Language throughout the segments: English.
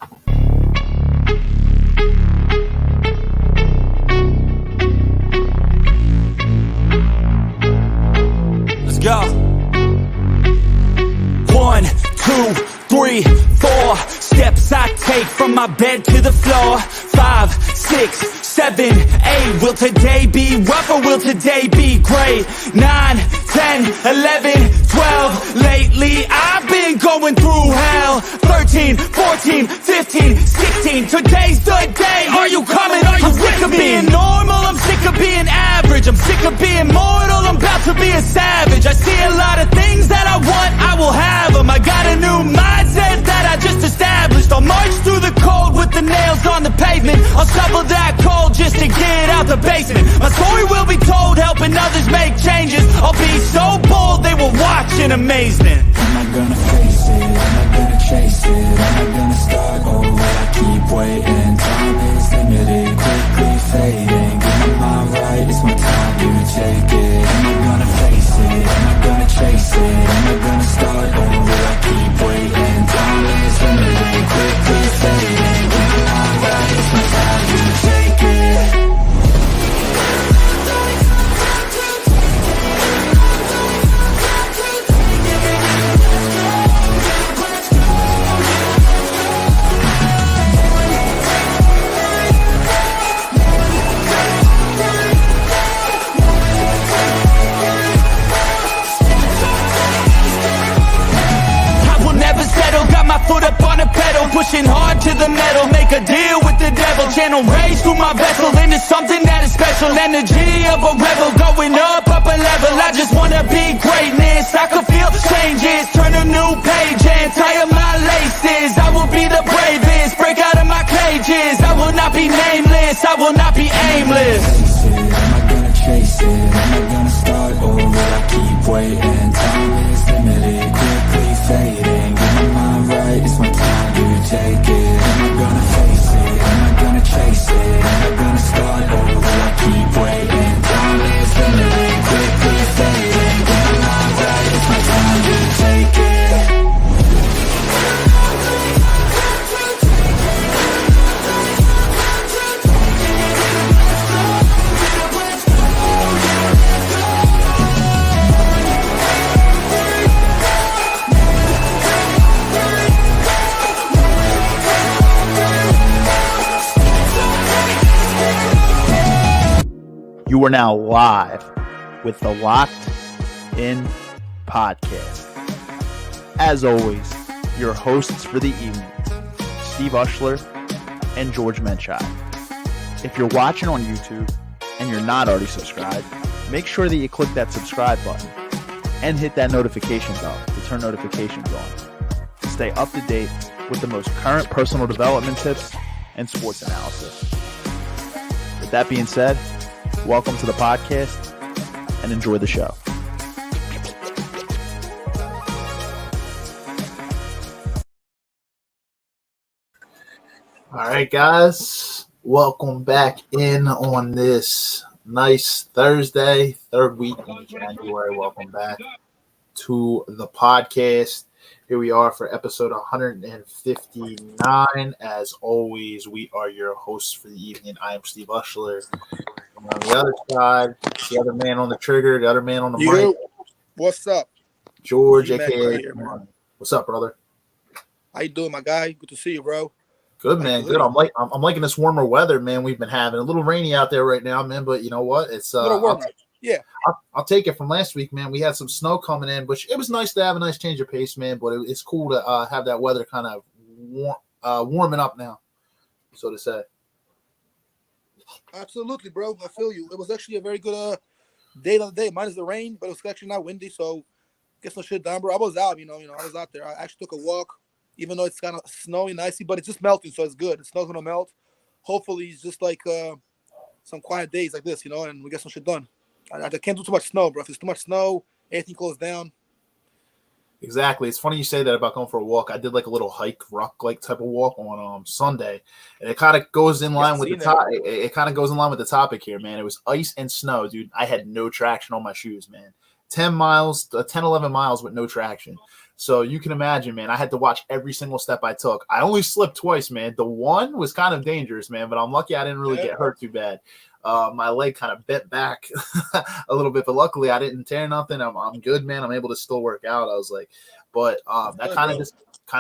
Let's go. 1, 2, 3, 4 steps I take from my bed to the floor. 5, 6, 7, 8. Will today be rough or will today be great? 9, 10, 11, 12. Lately I've been going through hell. 13, 14, 15, 16. Today's the day. Are you coming? Are you sick of being normal? I'm sick of being average. I'm sick of being mortal. I'm about to be a savage. I see a lot of things that I want, I will have them. I got a new mindset that I just established. I'll march through the cold with the nails on the pavement. I'll shovel that coal just to get out the basement. My story will be told, helping others make changes. I'll be so bold they will watch in amazement. Am I gonna face it? Am I gonna chase it? Am I gonna start or will I keep waiting? Time is limited, quickly fading. Get my mind right, it's my time to take it. Am I gonna face it? Am I gonna chase it? Am I gonna start or will I keep waiting? Time is limited, quickly fading. Get my mind right, it's my time to take it. Foot up on the pedal, pushing hard to the metal. Make a deal with the devil. Channel rage through my vessel into something that is special. Energy of a rebel, going up a level. I just wanna be greatness. I could feel changes, turn a new page and tie up my laces. I will be the bravest, break out of my cages. I will not be nameless, I will not be aimless. Am I gonna chase it? Am I gonna start or will I keep waiting? Time is limited, quickly fading. Get my mind right, it's my time to take it. Am I gonna face it? Am I gonna chase it? Am I gonna start or will I keep waiting? Time is limited, quickly fading. Get my mind right, it's my time to take it. You are now live with the Locked In Podcast. As always, your hosts for the evening, Steve Ushler and George Menchai. If you're watching on YouTube and you're not already subscribed, make sure that you click that subscribe button and hit that notification bell to turn notifications on to stay up to date with the most current personal development tips and sports analysis. With that being said, welcome to the podcast and enjoy the show. All right, guys, welcome back in on this nice Thursday, third week in January. Welcome back to the podcast. Here we are for episode 159. As always, we are your hosts for the evening. I am Steve Ushler. And on the other side, the other man on the trigger, the other man on the mic. What's up? George, Right a.k.a. here, What's up, brother? How you doing, my guy? Good to see you, bro. Good, man. Good. I'm liking this warmer weather, man. We've been having a little rainy out there right now, man. But you know what? It's a little warmer. I'll take it from last week, man. We had some snow coming in, but it was nice to have a nice change of pace, man. But it's cool to have that weather kind of warming up now, so to say. Absolutely, bro. I feel you. It was actually a very good day the other day. Minus the rain, but it was actually not windy, so get some shit done, bro. I was out, I was out there. I actually took a walk, even though it's kind of snowy and icy, but it's just melting, so it's good. The snow's gonna melt. Hopefully, it's just like some quiet days like this, and we get some shit done. I can't do too much snow, bro. If it's too much snow, anything closed down. Exactly. It's funny you say that about going for a walk. I did like a little hike, rock like type of walk on Sunday, and it kind of goes in line with the topic. It kind of goes in line with the topic here, man. It was ice and snow, dude. I had no traction on my shoes, man. 11 miles with no traction. So you can imagine, man, I had to watch every single step I took. I only slipped twice, man. The one was kind of dangerous, man, but I'm lucky I didn't really get hurt too bad. My leg kind of bent back a little bit, but luckily I didn't tear nothing. I'm good, man. I'm able to still work out. I was like, but that kind of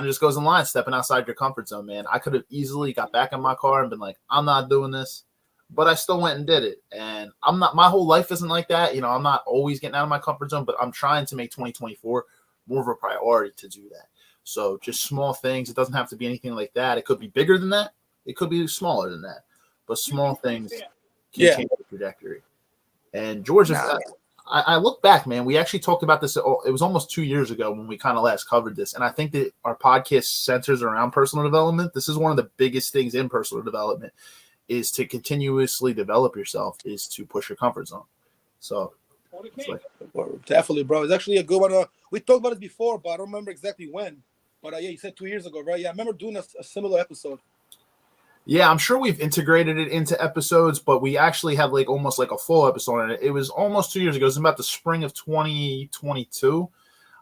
just goes in line, stepping outside your comfort zone, man. I could have easily got back in my car and been like, I'm not doing this, but I still went and did it. And my whole life isn't like that. You know, I'm not always getting out of my comfort zone, but I'm trying to make 2024 more of a priority to do that. So just small things. It doesn't have to be anything like that. It could be bigger than that. It could be smaller than that. But small things can change the trajectory. And George, I look back, man, we actually talked about this. It was almost 2 years ago when we kind of last covered this. And I think that our podcast centers around personal development. This is one of the biggest things in personal development is to continuously develop yourself, is to push your comfort zone. So definitely, bro. It's actually a good one. We talked about it before, but I don't remember exactly when. But you said 2 years ago, right? Yeah, I remember doing a similar episode. Yeah, I'm sure we've integrated it into episodes, but we actually have almost like a full episode on it. It was almost 2 years ago. It was about the spring of 2022.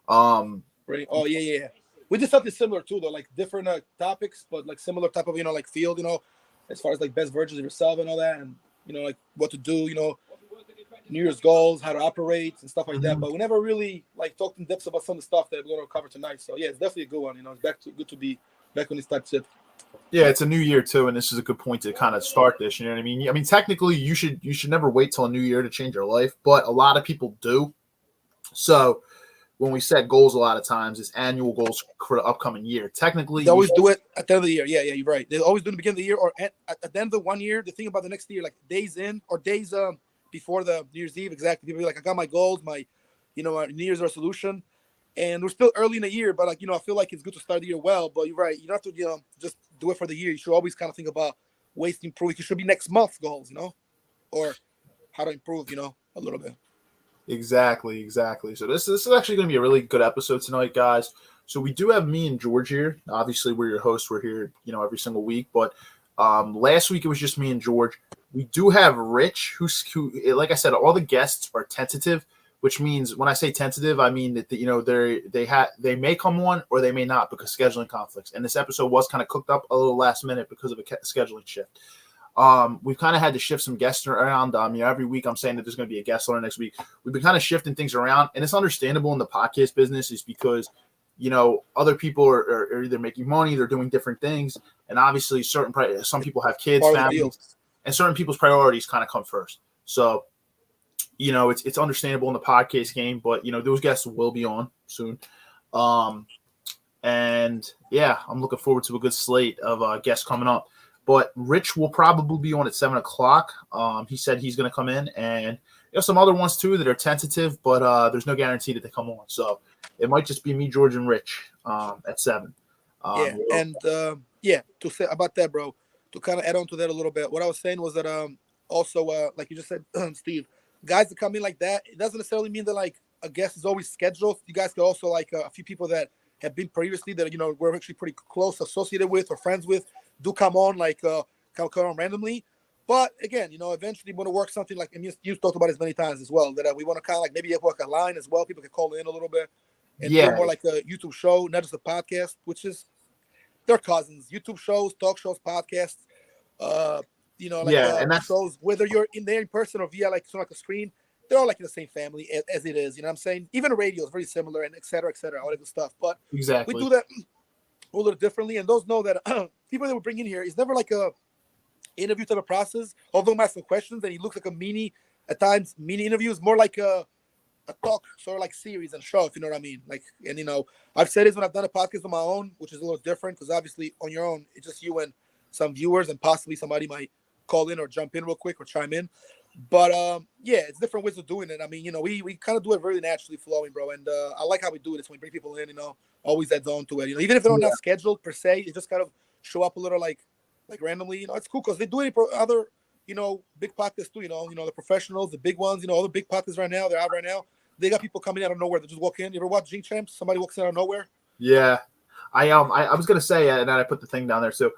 Right. Oh, yeah. We did something similar too, though, like different topics, but like similar type of, like field, as far as like best versions of yourself and all that, and like what to do, New Year's goals, how to operate and stuff like that. But we never really like talked in depth about some of the stuff that we're going to cover tonight. So yeah, it's definitely a good one. It's good to be back on this type of shit. Yeah, it's a new year too, and this is a good point to kind of start this. You know what I mean? I mean, technically, you should never wait till a new year to change your life, but a lot of people do. So when we set goals, a lot of times it's annual goals for the upcoming year. Technically, they always do it at the end of the year. Yeah, you're right. They always do it at the beginning of the year or at the end of the 1 year. The thing about the next year, like days in or days before the New Year's Eve, exactly. People be like, I got my goals, my New Year's resolution, and we're still early in the year. But I feel like it's good to start the year well. But you're right. You don't have to just do it for the year. You should always kind of think about ways to improve. It should be next month goals, or how to improve, a little bit. Exactly. So this is actually going to be a really good episode tonight, guys. So we do have me and George here. Obviously, we're your hosts. We're here, every single week. But last week it was just me and George. We do have Rich, who, like I said, all the guests are tentative, which means when I say tentative, I mean that they may come on or they may not because scheduling conflicts. And this episode was kind of cooked up a little last minute because of a scheduling shift. We've kind of had to shift some guests around. Every week I'm saying that there's going to be a guest on next week. We've been kind of shifting things around, and it's understandable in the podcast business is because, other people are either making money, they're doing different things, and obviously some people have kids, families, and certain people's priorities kind of come first. So, it's understandable in the podcast game, but those guests will be on soon. And yeah, I'm looking forward to a good slate of guests coming up. But Rich will probably be on at 7:00. He said he's going to come in, and some other ones too that are tentative, but there's no guarantee that they come on. So it might just be me, George, and Rich at 7. To say about that, bro, to kind of add on to that a little bit, what I was saying was that also like you just said, Steve, guys that come in like that, it doesn't necessarily mean that like a guest is always scheduled. You guys could also like a few people that have been previously that we're actually pretty close associated with or friends with. Do come on, come on randomly. But again, eventually we want to work something like, and you've talked about this many times as well, that we want to kind of like maybe work a line as well. People can call in a little bit and do more like a YouTube show, not just a podcast, which is their cousins. YouTube shows, talk shows, podcasts, and that's shows, whether you're in there in person or via like a screen, they're all like in the same family as it is. You know what I'm saying? Even radio is very similar and et cetera, all that good stuff. But exactly, we do that a little differently, and those know that people that we bring in here is never like a interview type of process. Although I'm asking questions, and he looks like a mini interview is more like a talk sort of like series and show, if you know what I mean. Like, and I've said this when I've done a podcast on my own, which is a little different because obviously on your own it's just you and some viewers, and possibly somebody might call in or jump in real quick or chime in. But it's different ways of doing it. I mean, we kind of do it very naturally flowing, bro. And I like how we do this when we bring people in. Always adds on to it. Even if they're not scheduled per se, it just kind of show up a little like randomly. It's cool because they do it for other big podcasts too. The professionals, the big ones. All the big podcasts right now, they're out right now. They got people coming out of nowhere. They just walk in. You ever watch G Champs? Somebody walks in out of nowhere. Yeah, I was gonna say, and then I put the thing down there. So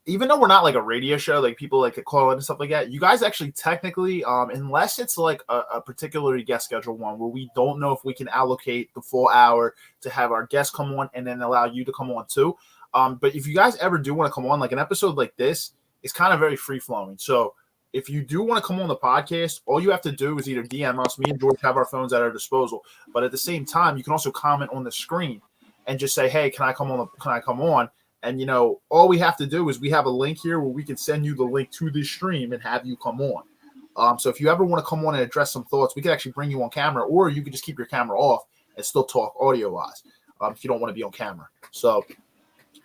even though we're not like a radio show, like people like to call in and stuff like that, you guys actually technically, unless it's like a particularly guest schedule one where we don't know if we can allocate the full hour to have our guests come on and then allow you to come on too. But if you guys ever do want to come on, like an episode like this is kind of very free flowing. So if you do want to come on the podcast, all you have to do is either DM us. Me and George have our phones at our disposal. But at the same time, you can also comment on the screen and just say, hey, can I come on? And, all we have to do is we have a link here where we can send you the link to this stream and have you come on. So if you ever want to come on and address some thoughts, we can actually bring you on camera, or you can just keep your camera off and still talk audio-wise if you don't want to be on camera. So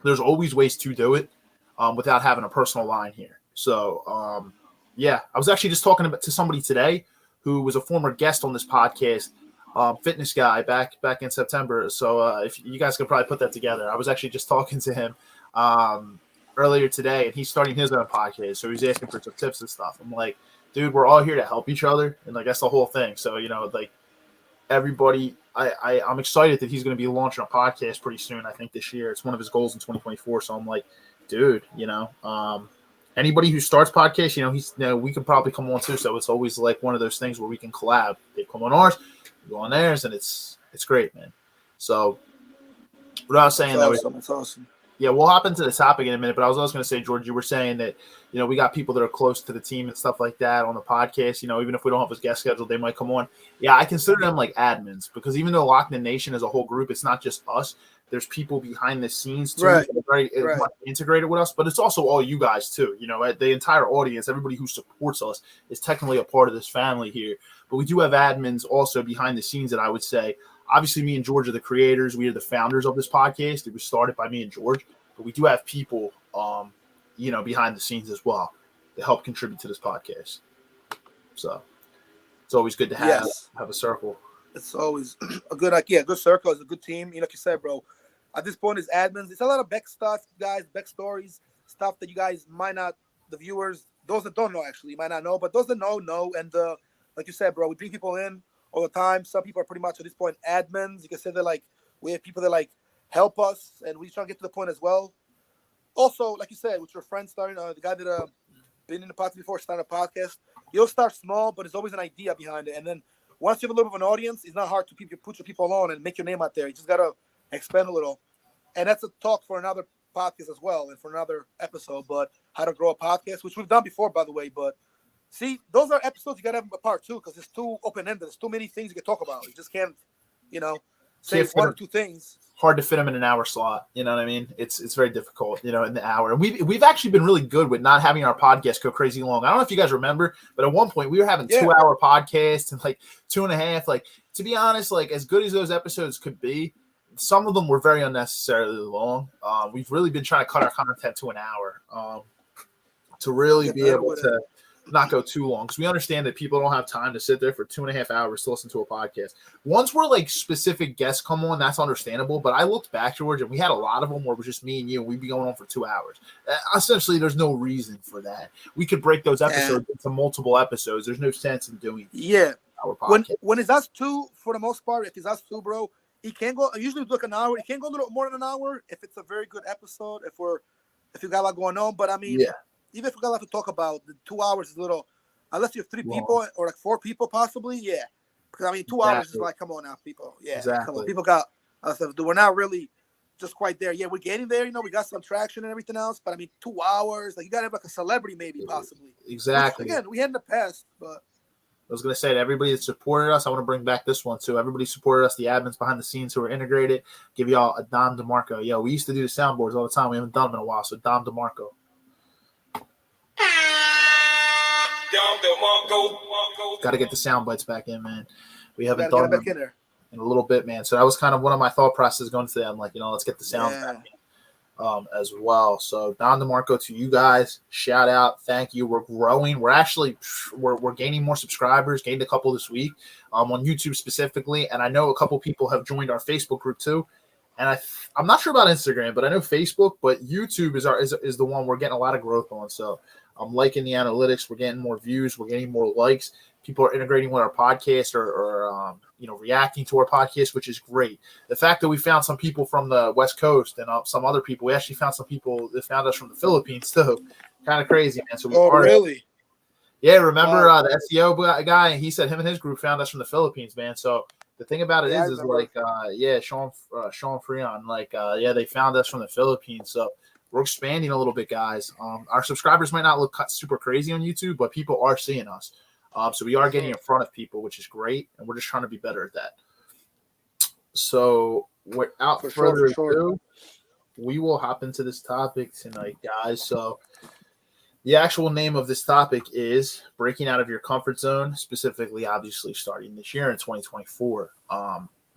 there's always ways to do it without having a personal line here. So, I was actually just talking to somebody today who was a former guest on this podcast, fitness guy back in September. So if you guys could probably put that together. I was actually just talking to him earlier today, and he's starting his own podcast. So he's asking for some tips and stuff. I'm like, dude, we're all here to help each other. And like, that's the whole thing. So, everybody, I'm excited that he's going to be launching a podcast pretty soon. I think this year it's one of his goals in 2024. So I'm like, dude, anybody who starts podcasts, we can probably come on too. So it's always like one of those things where we can collab. They come on ours, we go on theirs, and it's great, man. So what I was saying It's awesome. Yeah, we'll hop into the topic in a minute, but I was also going to say, George, you were saying that, we got people that are close to the team and stuff like that on the podcast. Even if we don't have a guest scheduled, they might come on. Yeah, I consider them like admins, because even though Locked In Nation is a whole group, it's not just us. There's people behind the scenes too, right. that are very integrated with us, but it's also all you guys too. The entire audience, everybody who supports us is technically a part of this family here. But we do have admins also behind the scenes that I would say, obviously me and George are the creators. We are the founders of this podcast. It was started by me and George, but we do have people, behind the scenes as well to help contribute to this podcast. So it's always good to have a circle. It's always a good circle. It's a good team. Like you said, bro, at this point, it's admins. It's a lot of back stuff, guys, back stories, stuff that you guys might not, the viewers, those that don't know actually, might not know, but those that know. And like you said, bro, we bring people in all the time. Some people are pretty much at this point admins. You can say they're like, we have people that like help us, and we try to get to the point as well. Also, like you said, with your friend starting, the guy that been in the podcast before, starting a podcast, you'll start small, but there's always an idea behind it. And then once you have a little bit of an audience, it's not hard to put your people on and make your name out there. You just got to expand a little. And that's a talk for another podcast as well and for another episode, but how to grow a podcast, which we've done before, by the way. But see, those are episodes you got to have a part two, because it's too open-ended. There's too many things you can talk about. You just can't, say one or two things. Hard to fit them in an hour slot. You know what I mean? It's very difficult, in the hour. And we've actually been really good with not having our podcast go crazy long. I don't know if you guys remember, but at one point we were having 2-hour podcasts and like 2.5. Like, to be honest, like as good as those episodes could be, some of them were very unnecessarily long. We've really been trying to cut our content to an hour to really be able to not go too long, because we understand that people don't have time to sit there for 2.5 hours to listen to a podcast. Once we're like specific guests come on, that's understandable. But I looked back, George, and we had a lot of them where it was just me and you, and we'd be going on for 2 hours. Essentially, there's no reason for that. We could break those episodes into multiple episodes. There's no sense in doing our podcast. When it's us two, for the most part, if it's us two, bro, it can go. Usually, look an hour. It can go a little more than an hour if it's a very good episode. If you got a lot going on, but I mean, even if we got a lot to talk about, the 2 hours is a little, unless you have 3 people or like 4 people possibly, Because I mean, 2 hours is like, come on now, people. Come on. People got stuff. We're not really just quite there. Yeah, we're getting there. We got some traction and everything else. But I mean, 2 hours, like you got to have like a celebrity maybe possibly. Exactly. Which, again, we had in the past, but. I was going to say to everybody that supported us, I want to bring back this one too. Everybody supported us, the admins behind the scenes who are integrated. Give y'all a Dom DeMarco. Yo, we used to do the soundboards all the time. We haven't done them in a while. So Dom DeMarco. Got to get the sound bites back in, man. We haven't done them in a little bit, man. So that was kind of one of my thought processes going today. I'm like, let's get the sound back in. As well. So Don DeMarco, to you guys, shout out, thank you. We're growing. We're actually we're gaining more subscribers. Gained a couple this week on YouTube specifically, and I know a couple people have joined our Facebook group too. And I'm not sure about Instagram, but I know Facebook. But YouTube is the one we're getting a lot of growth on. So I'm liking the analytics. We're getting more views. We're getting more likes. People are integrating with our podcast or reacting to our podcast, which is great. The fact that we found some people from the West Coast and some other people, we actually found some people that found us from the Philippines too. Kind of crazy, man. So really? Yeah, remember the SEO guy? He said him and his group found us from the Philippines, man. So the thing about it is Sean Freon, they found us from the Philippines. So we're expanding a little bit, guys. Our subscribers might not look super crazy on YouTube, but people are seeing us. So we are getting in front of people, which is great, and we're just trying to be better at that. So without further ado, we will hop into this topic tonight, guys. So the actual name of this topic is breaking out of your comfort zone, specifically, obviously, starting this year in 2024.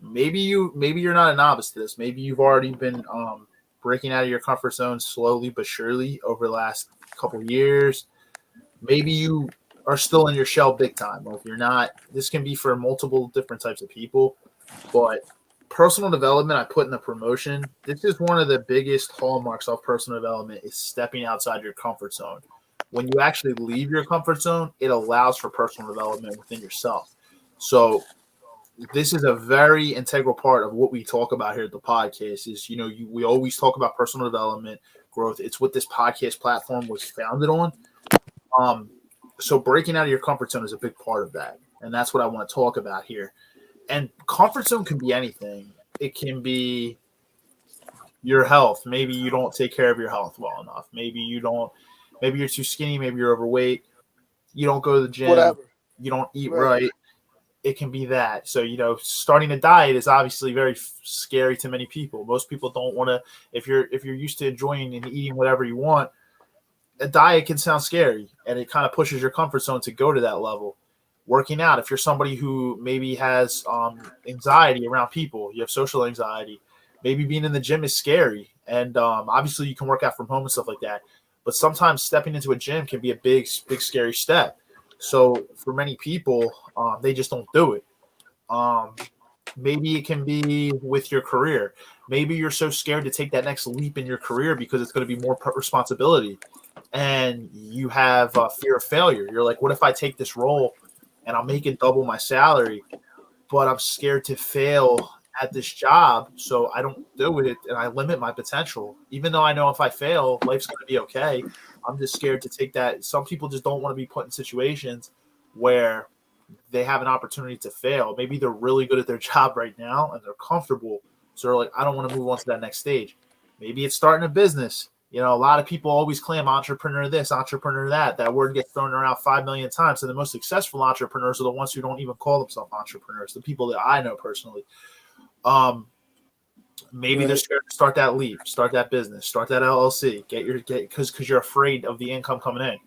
Maybe you're not a novice to this. Maybe you've already been breaking out of your comfort zone slowly but surely over the last couple of years. Maybe you are still in your shell big time. Well, if you're not, this can be for multiple different types of people. But personal development, I put in the promotion. This is one of the biggest hallmarks of personal development is stepping outside your comfort zone. When you actually leave your comfort zone, it allows for personal development within yourself. So this is a very integral part of what we talk about here at the podcast is, we always talk about personal development, growth. It's what this podcast platform was founded on. So breaking out of your comfort zone is a big part of that. And that's what I want to talk about here. And comfort zone can be anything. It can be your health. Maybe you don't take care of your health well enough. Maybe you're too skinny. Maybe you're overweight. You don't go to the gym. Whatever. You don't eat right. It can be that. So, starting a diet is obviously very scary to many people. Most people don't want to, if you're used to enjoying and eating whatever you want, a diet can sound scary and it kind of pushes your comfort zone to go to that level. Working out, if you're somebody who maybe has anxiety around people, you have social anxiety, maybe being in the gym is scary. And obviously you can work out from home and stuff like that. But sometimes stepping into a gym can be a big, scary step. So for many people, they just don't do it. Maybe it can be with your career. Maybe you're so scared to take that next leap in your career because it's going to be more responsibility. And you have fear of failure. You're like, what if I take this role and I'm making double my salary, but I'm scared to fail at this job, so I don't do it and I limit my potential. Even though I know if I fail, life's going to be okay. I'm just scared to take that. Some people just don't want to be put in situations where they have an opportunity to fail. Maybe they're really good at their job right now and they're comfortable. So they're like, I don't want to move on to that next stage. Maybe it's starting a business. A lot of people always claim entrepreneur this, entrepreneur that. That word gets thrown around 5 million times. And the most successful entrepreneurs are the ones who don't even call themselves entrepreneurs, the people that I know personally. Maybe they're scared to start that leap, start that business, start that LLC, because you're afraid of the income coming in.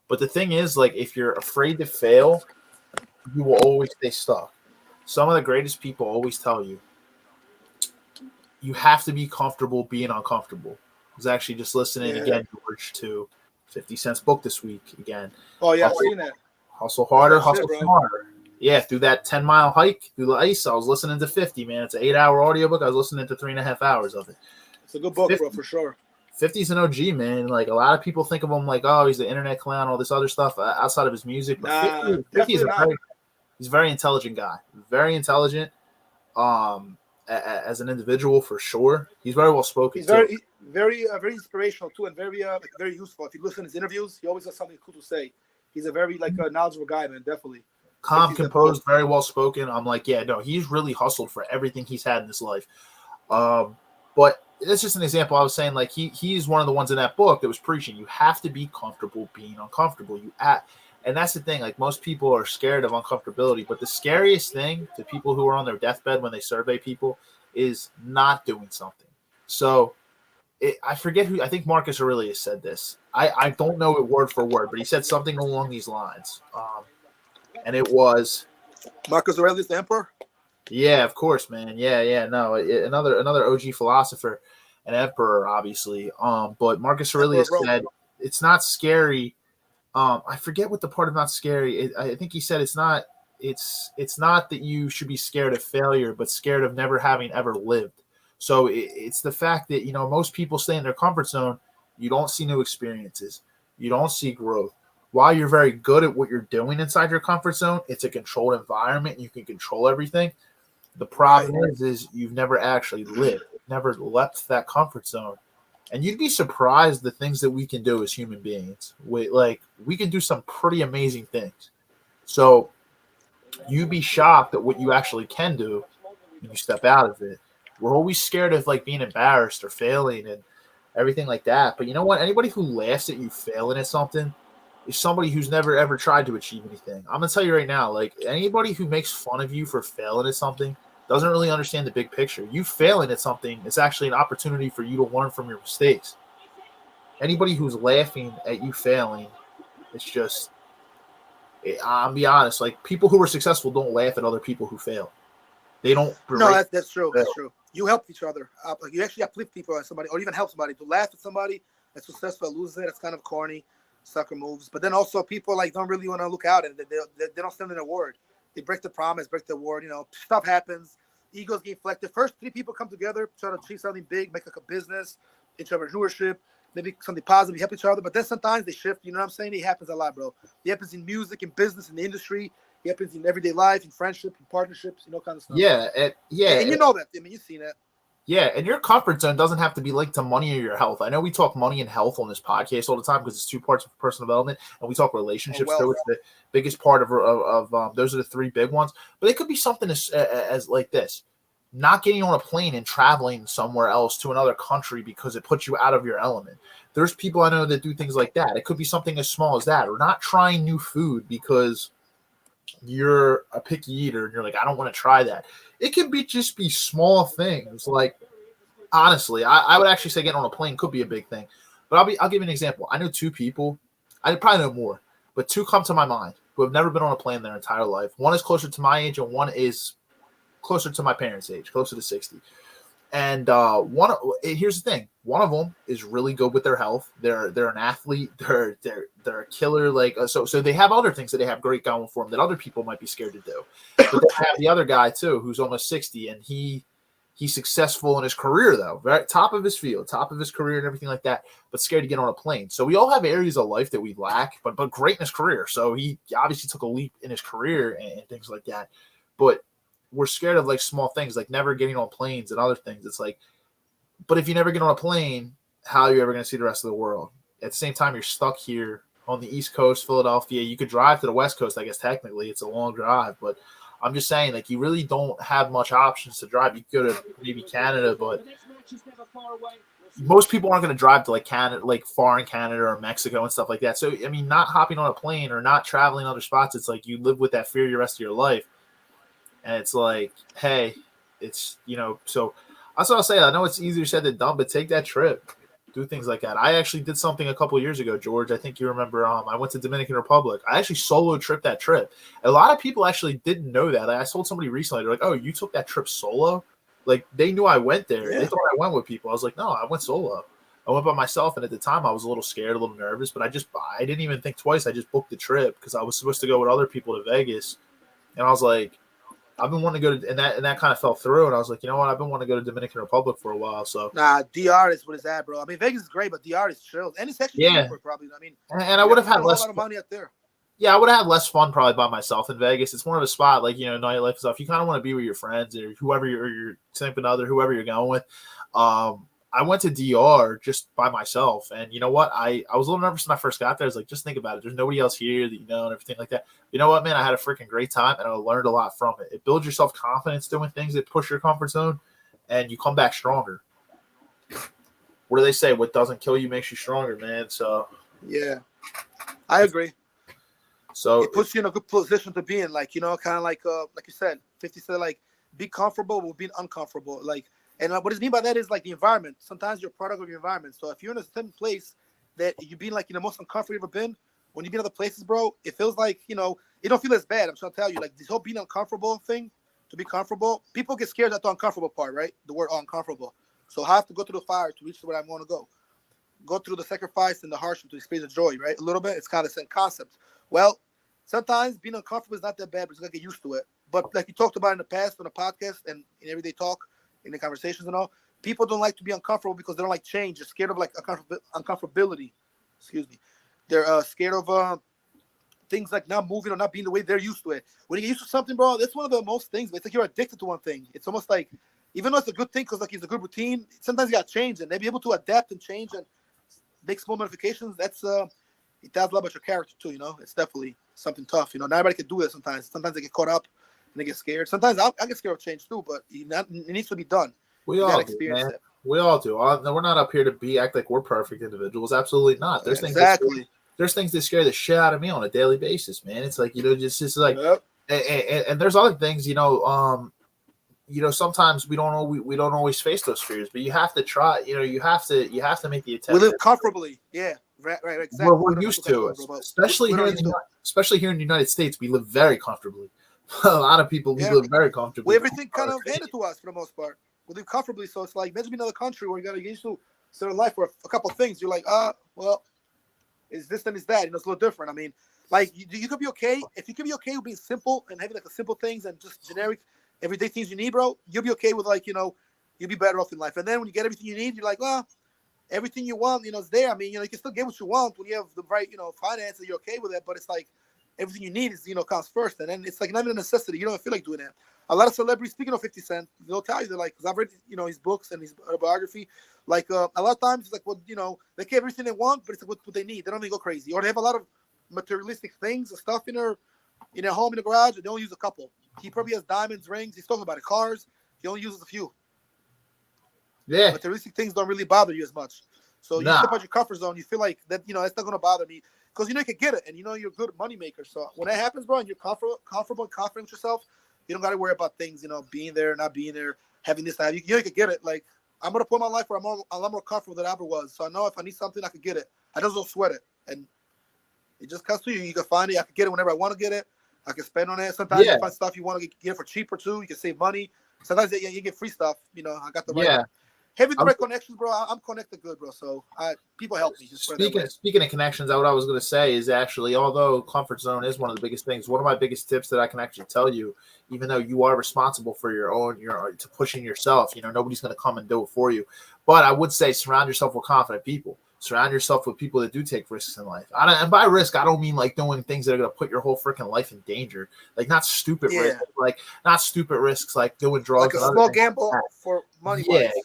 But the thing is, like, if you're afraid to fail, you will always stay stuck. Some of the greatest people always tell you, you have to be comfortable being uncomfortable. I was actually just listening again, George, to 50 Cent's book this week again. Oh, yeah, I've seen that. Hustle harder, hustle smarter. Yeah, through that 10-mile hike through the ice, I was listening to 50, man. It's an 8-hour audiobook. I was listening to 3.5 hours of it. It's a good book, 50, bro, for sure. 50's an OG, man. Like, a lot of people think of him like, oh, he's the internet clown, all this other stuff outside of his music. But 50 is he's a very intelligent guy. Very intelligent as an individual, for sure. He's very well spoken. He's very inspirational, too, and very useful. If you listen to his interviews, he always has something cool to say. He's a very, knowledgeable guy, man, definitely. Calm, composed, very well spoken. I'm like, yeah, no, he's really hustled for everything he's had in his life. But that's just an example. I was saying, like, he's one of the ones in that book that was preaching. You have to be comfortable being uncomfortable. And that's the thing. Like, most people are scared of uncomfortability. But the scariest thing to people who are on their deathbed when they survey people is not doing something. So I forget who. I think Marcus Aurelius said this. I don't know it word for word, but he said something along these lines. And it was Marcus Aurelius, the emperor. Yeah, of course, man. Yeah. No, another OG philosopher, an emperor, obviously. But Marcus Aurelius said it's not scary. I forget what the part of not scary. I think he said it's not that you should be scared of failure, but scared of never having ever lived. So it's the fact that, most people stay in their comfort zone. You don't see new experiences. You don't see growth. While you're very good at what you're doing inside your comfort zone, it's a controlled environment and you can control everything. The problem is you've never actually lived, never left that comfort zone. And you'd be surprised the things that we can do as human beings. We can do some pretty amazing things. So you'd be shocked at what you actually can do when you step out of it. We're always scared of being embarrassed or failing and everything like that. But you know what? Anybody who laughs at you failing at something is somebody who's never ever tried to achieve anything. I'm gonna tell you right now, anybody who makes fun of you for failing at something doesn't really understand the big picture. You failing at something is actually an opportunity for you to learn from your mistakes. Anybody who's laughing at you failing, it's just, I'll be honest, people who are successful don't laugh at other people who fail. They don't. No, that's true. That's true. You help each other. You actually uplift people at somebody, or even help somebody. To laugh at somebody that's successful, loses it. That's kind of corny, sucker moves. But then also people don't really want to look out, and they don't stand in their word. They break the promise, break the word. Stuff happens. Egos get inflected. First, 3 people come together, try to achieve something big, make a business, entrepreneurship, maybe something positive, help each other. But then sometimes they shift. You know what I'm saying? It happens a lot, bro. It happens in music, in business, in the industry. It happens in everyday life, in friendship, in partnerships, kind of stuff. Yeah, and you know that. I mean, you've seen it. Yeah, and your comfort zone doesn't have to be linked to money or your health. I know we talk money and health on this podcast all the time because it's 2 parts of personal development, and we talk relationships too. It's the biggest part of those are the 3 big ones. But it could be something as like this: not getting on a plane and traveling somewhere else to another country because it puts you out of your element. There's people I know that do things like that. It could be something as small as that, or not trying new food because you're a picky eater and you're like, I don't want to try that. It can just be small things. Honestly, I would actually say getting on a plane could be a big thing. But I'll give you an example. I know 2 people. I probably know more, but 2 come to my mind who have never been on a plane their entire life. One is closer to my age, and one is closer to my parents' age, closer to 60. And here's the thing: one of them is really good with their health. They're an athlete. They're a killer. So they have other things that they have great going for them that other people might be scared to do. But they have the other guy too, who's almost 60, and he's successful in his career though, right, top of his field, top of his career, and everything like that. But scared to get on a plane. So we all have areas of life that we lack, but great in his career. So he obviously took a leap in his career and things like that. But we're scared of small things, like never getting on planes and other things. It's but if you never get on a plane, how are you ever going to see the rest of the world? At the same time, you're stuck here on the East Coast, Philadelphia. You could drive to the West Coast, I guess technically it's a long drive, but I'm just saying, you really don't have much options to drive. You could go to maybe Canada, but most people aren't going to drive to Canada, far in Canada or Mexico and stuff like that. So, I mean, not hopping on a plane or not traveling other spots, it's you live with that fear the rest of your life. And it's hey, it's, so that's what I'll say. I know it's easier said than done, but take that trip. Do things like that. I actually did something a couple of years ago, George. I think you remember. I went to Dominican Republic. I actually solo tripped that trip. A lot of people actually didn't know that. I told somebody recently. They're like, "Oh, you took that trip solo?" They knew I went there. Yeah. They thought I went with people. I was like, "No, I went solo. I went by myself." And at the time, I was a little scared, a little nervous, but I didn't even think twice. I just booked the trip because I was supposed to go with other people to Vegas, and I was like, I've been wanting to go to, and that kind of fell through. And I was like, you know what? I've been wanting to go to Dominican Republic for a while. So DR is what it's at, bro. I mean, Vegas is great, but DR is chill, and it's actually cheaper, probably. I mean, and I would have had less. A lot of money out there. Yeah, I would have had less fun probably by myself in Vegas. It's more of a spot nightlife and stuff. You kind of want to be with your friends or whoever your significant other, whoever you're going with. I went to DR just by myself, and you know what? I was a little nervous when I first got there. I was like, just think about it. There's nobody else here that and everything like that. You know what, man? I had a freaking great time, and I learned a lot from it. It builds your self-confidence doing things that push your comfort zone, and you come back stronger. What do they say? What doesn't kill you makes you stronger, man. So yeah, I agree. So it puts you in a good position to be in, kind of like you said, 50 said, be comfortable with being uncomfortable, And what I mean by that is the environment. Sometimes you're a product of your environment. So if you're in a certain place that you've been in the most uncomfortable you've ever been, when you've been other places, bro, it feels it don't feel as bad. I'm trying to tell you, this whole being uncomfortable thing, to be comfortable, people get scared at the uncomfortable part, right? The word uncomfortable. So I have to go through the fire to reach where I want to go. Go through the sacrifice and the hardship to experience the joy, right? A little bit. It's kind of the same concept. Well, sometimes being uncomfortable is not that bad, but you got to get used to it. But like you talked about in the past on the podcast and in everyday talk, in the conversations and all, people don't like to be uncomfortable because they don't like change. They're scared of like uncomfortability. Excuse me. They're scared of things like not moving or not being the way they're used to it. When you get used to something, bro, that's one of the most things. It's like you're addicted to one thing. It's almost like, even though it's a good thing because like it's a good routine, sometimes you got to change and they be able to adapt and change and make small modifications. That's it tells a lot about your character too. It's definitely something tough. Not everybody can do it. Sometimes they get caught up and they get scared. Sometimes I get scared of change too, but it needs to be done. We all do, man. It. We all do. We're not up here to act like we're perfect individuals. Absolutely not. There's exactly. There's things that scare the shit out of me on a daily basis, man. It's like, just like, yep. and there's other things, sometimes we don't always face those fears, but you have to try, you have to make the attempt. We live comfortably. Yeah. Right. Exactly. We're used to it, especially here in the United States. We live very comfortably. A lot of people live very comfortably. Everything kind of handed to us for the most part. We live comfortably, so it's like imagine being in another country where you got to get used to certain life for a couple of things. You're like, well, is this and is that? It's a little different. I mean, like you could be okay if you could be okay with being simple and having like the simple things and just generic everyday things you need, bro. You'll be okay with like you'll be better off in life. And then when you get everything you need, you're like, well, everything you want, is there. I mean, you can still get what you want when you have the right, finances. You're okay with it, but it's like everything you need is comes first, and then it's like not even a necessity. You don't feel like doing that. A lot of celebrities, speaking of 50 Cent, they'll tell you, they're like, because I've read, his books and his autobiography, like a lot of times it's like, well, they get everything they want, but it's like what they need. They don't even go crazy, or they have a lot of materialistic things and stuff in their home, in the garage, and they only use a couple. He probably has diamonds, rings. He's talking about it, cars. He only uses a few. Yeah, materialistic things don't really bother you as much. So you step out your comfort zone. You feel like that, that's not going to bother me because you can get it, and you're a good money maker. So when that happens, bro, and you're comfortable and confident with yourself, you don't got to worry about things, being there, not being there, having this. You can get it. Like, I'm going to put my life where I'm a lot more comfortable than I ever was. So I know if I need something, I could get it. I just don't sweat it. And it just comes to you. You can find it. I can get it whenever I want to get it. I can spend on it. Sometimes you find stuff you want to get it for cheaper too. You can save money. Sometimes you get free stuff. I got the right. Having the right connections, bro. I'm connected good, bro. So people help me. Speaking of connections, what I was going to say is actually, although comfort zone is one of the biggest things, one of my biggest tips that I can actually tell you, even though you are responsible for to pushing yourself, nobody's going to come and do it for you. But I would say surround yourself with confident people. Surround yourself with people that do take risks in life. And by risk, I don't mean like doing things that are going to put your whole freaking life in danger. Like not stupid risks, like not stupid risks, like doing drugs. Like a small gamble for money.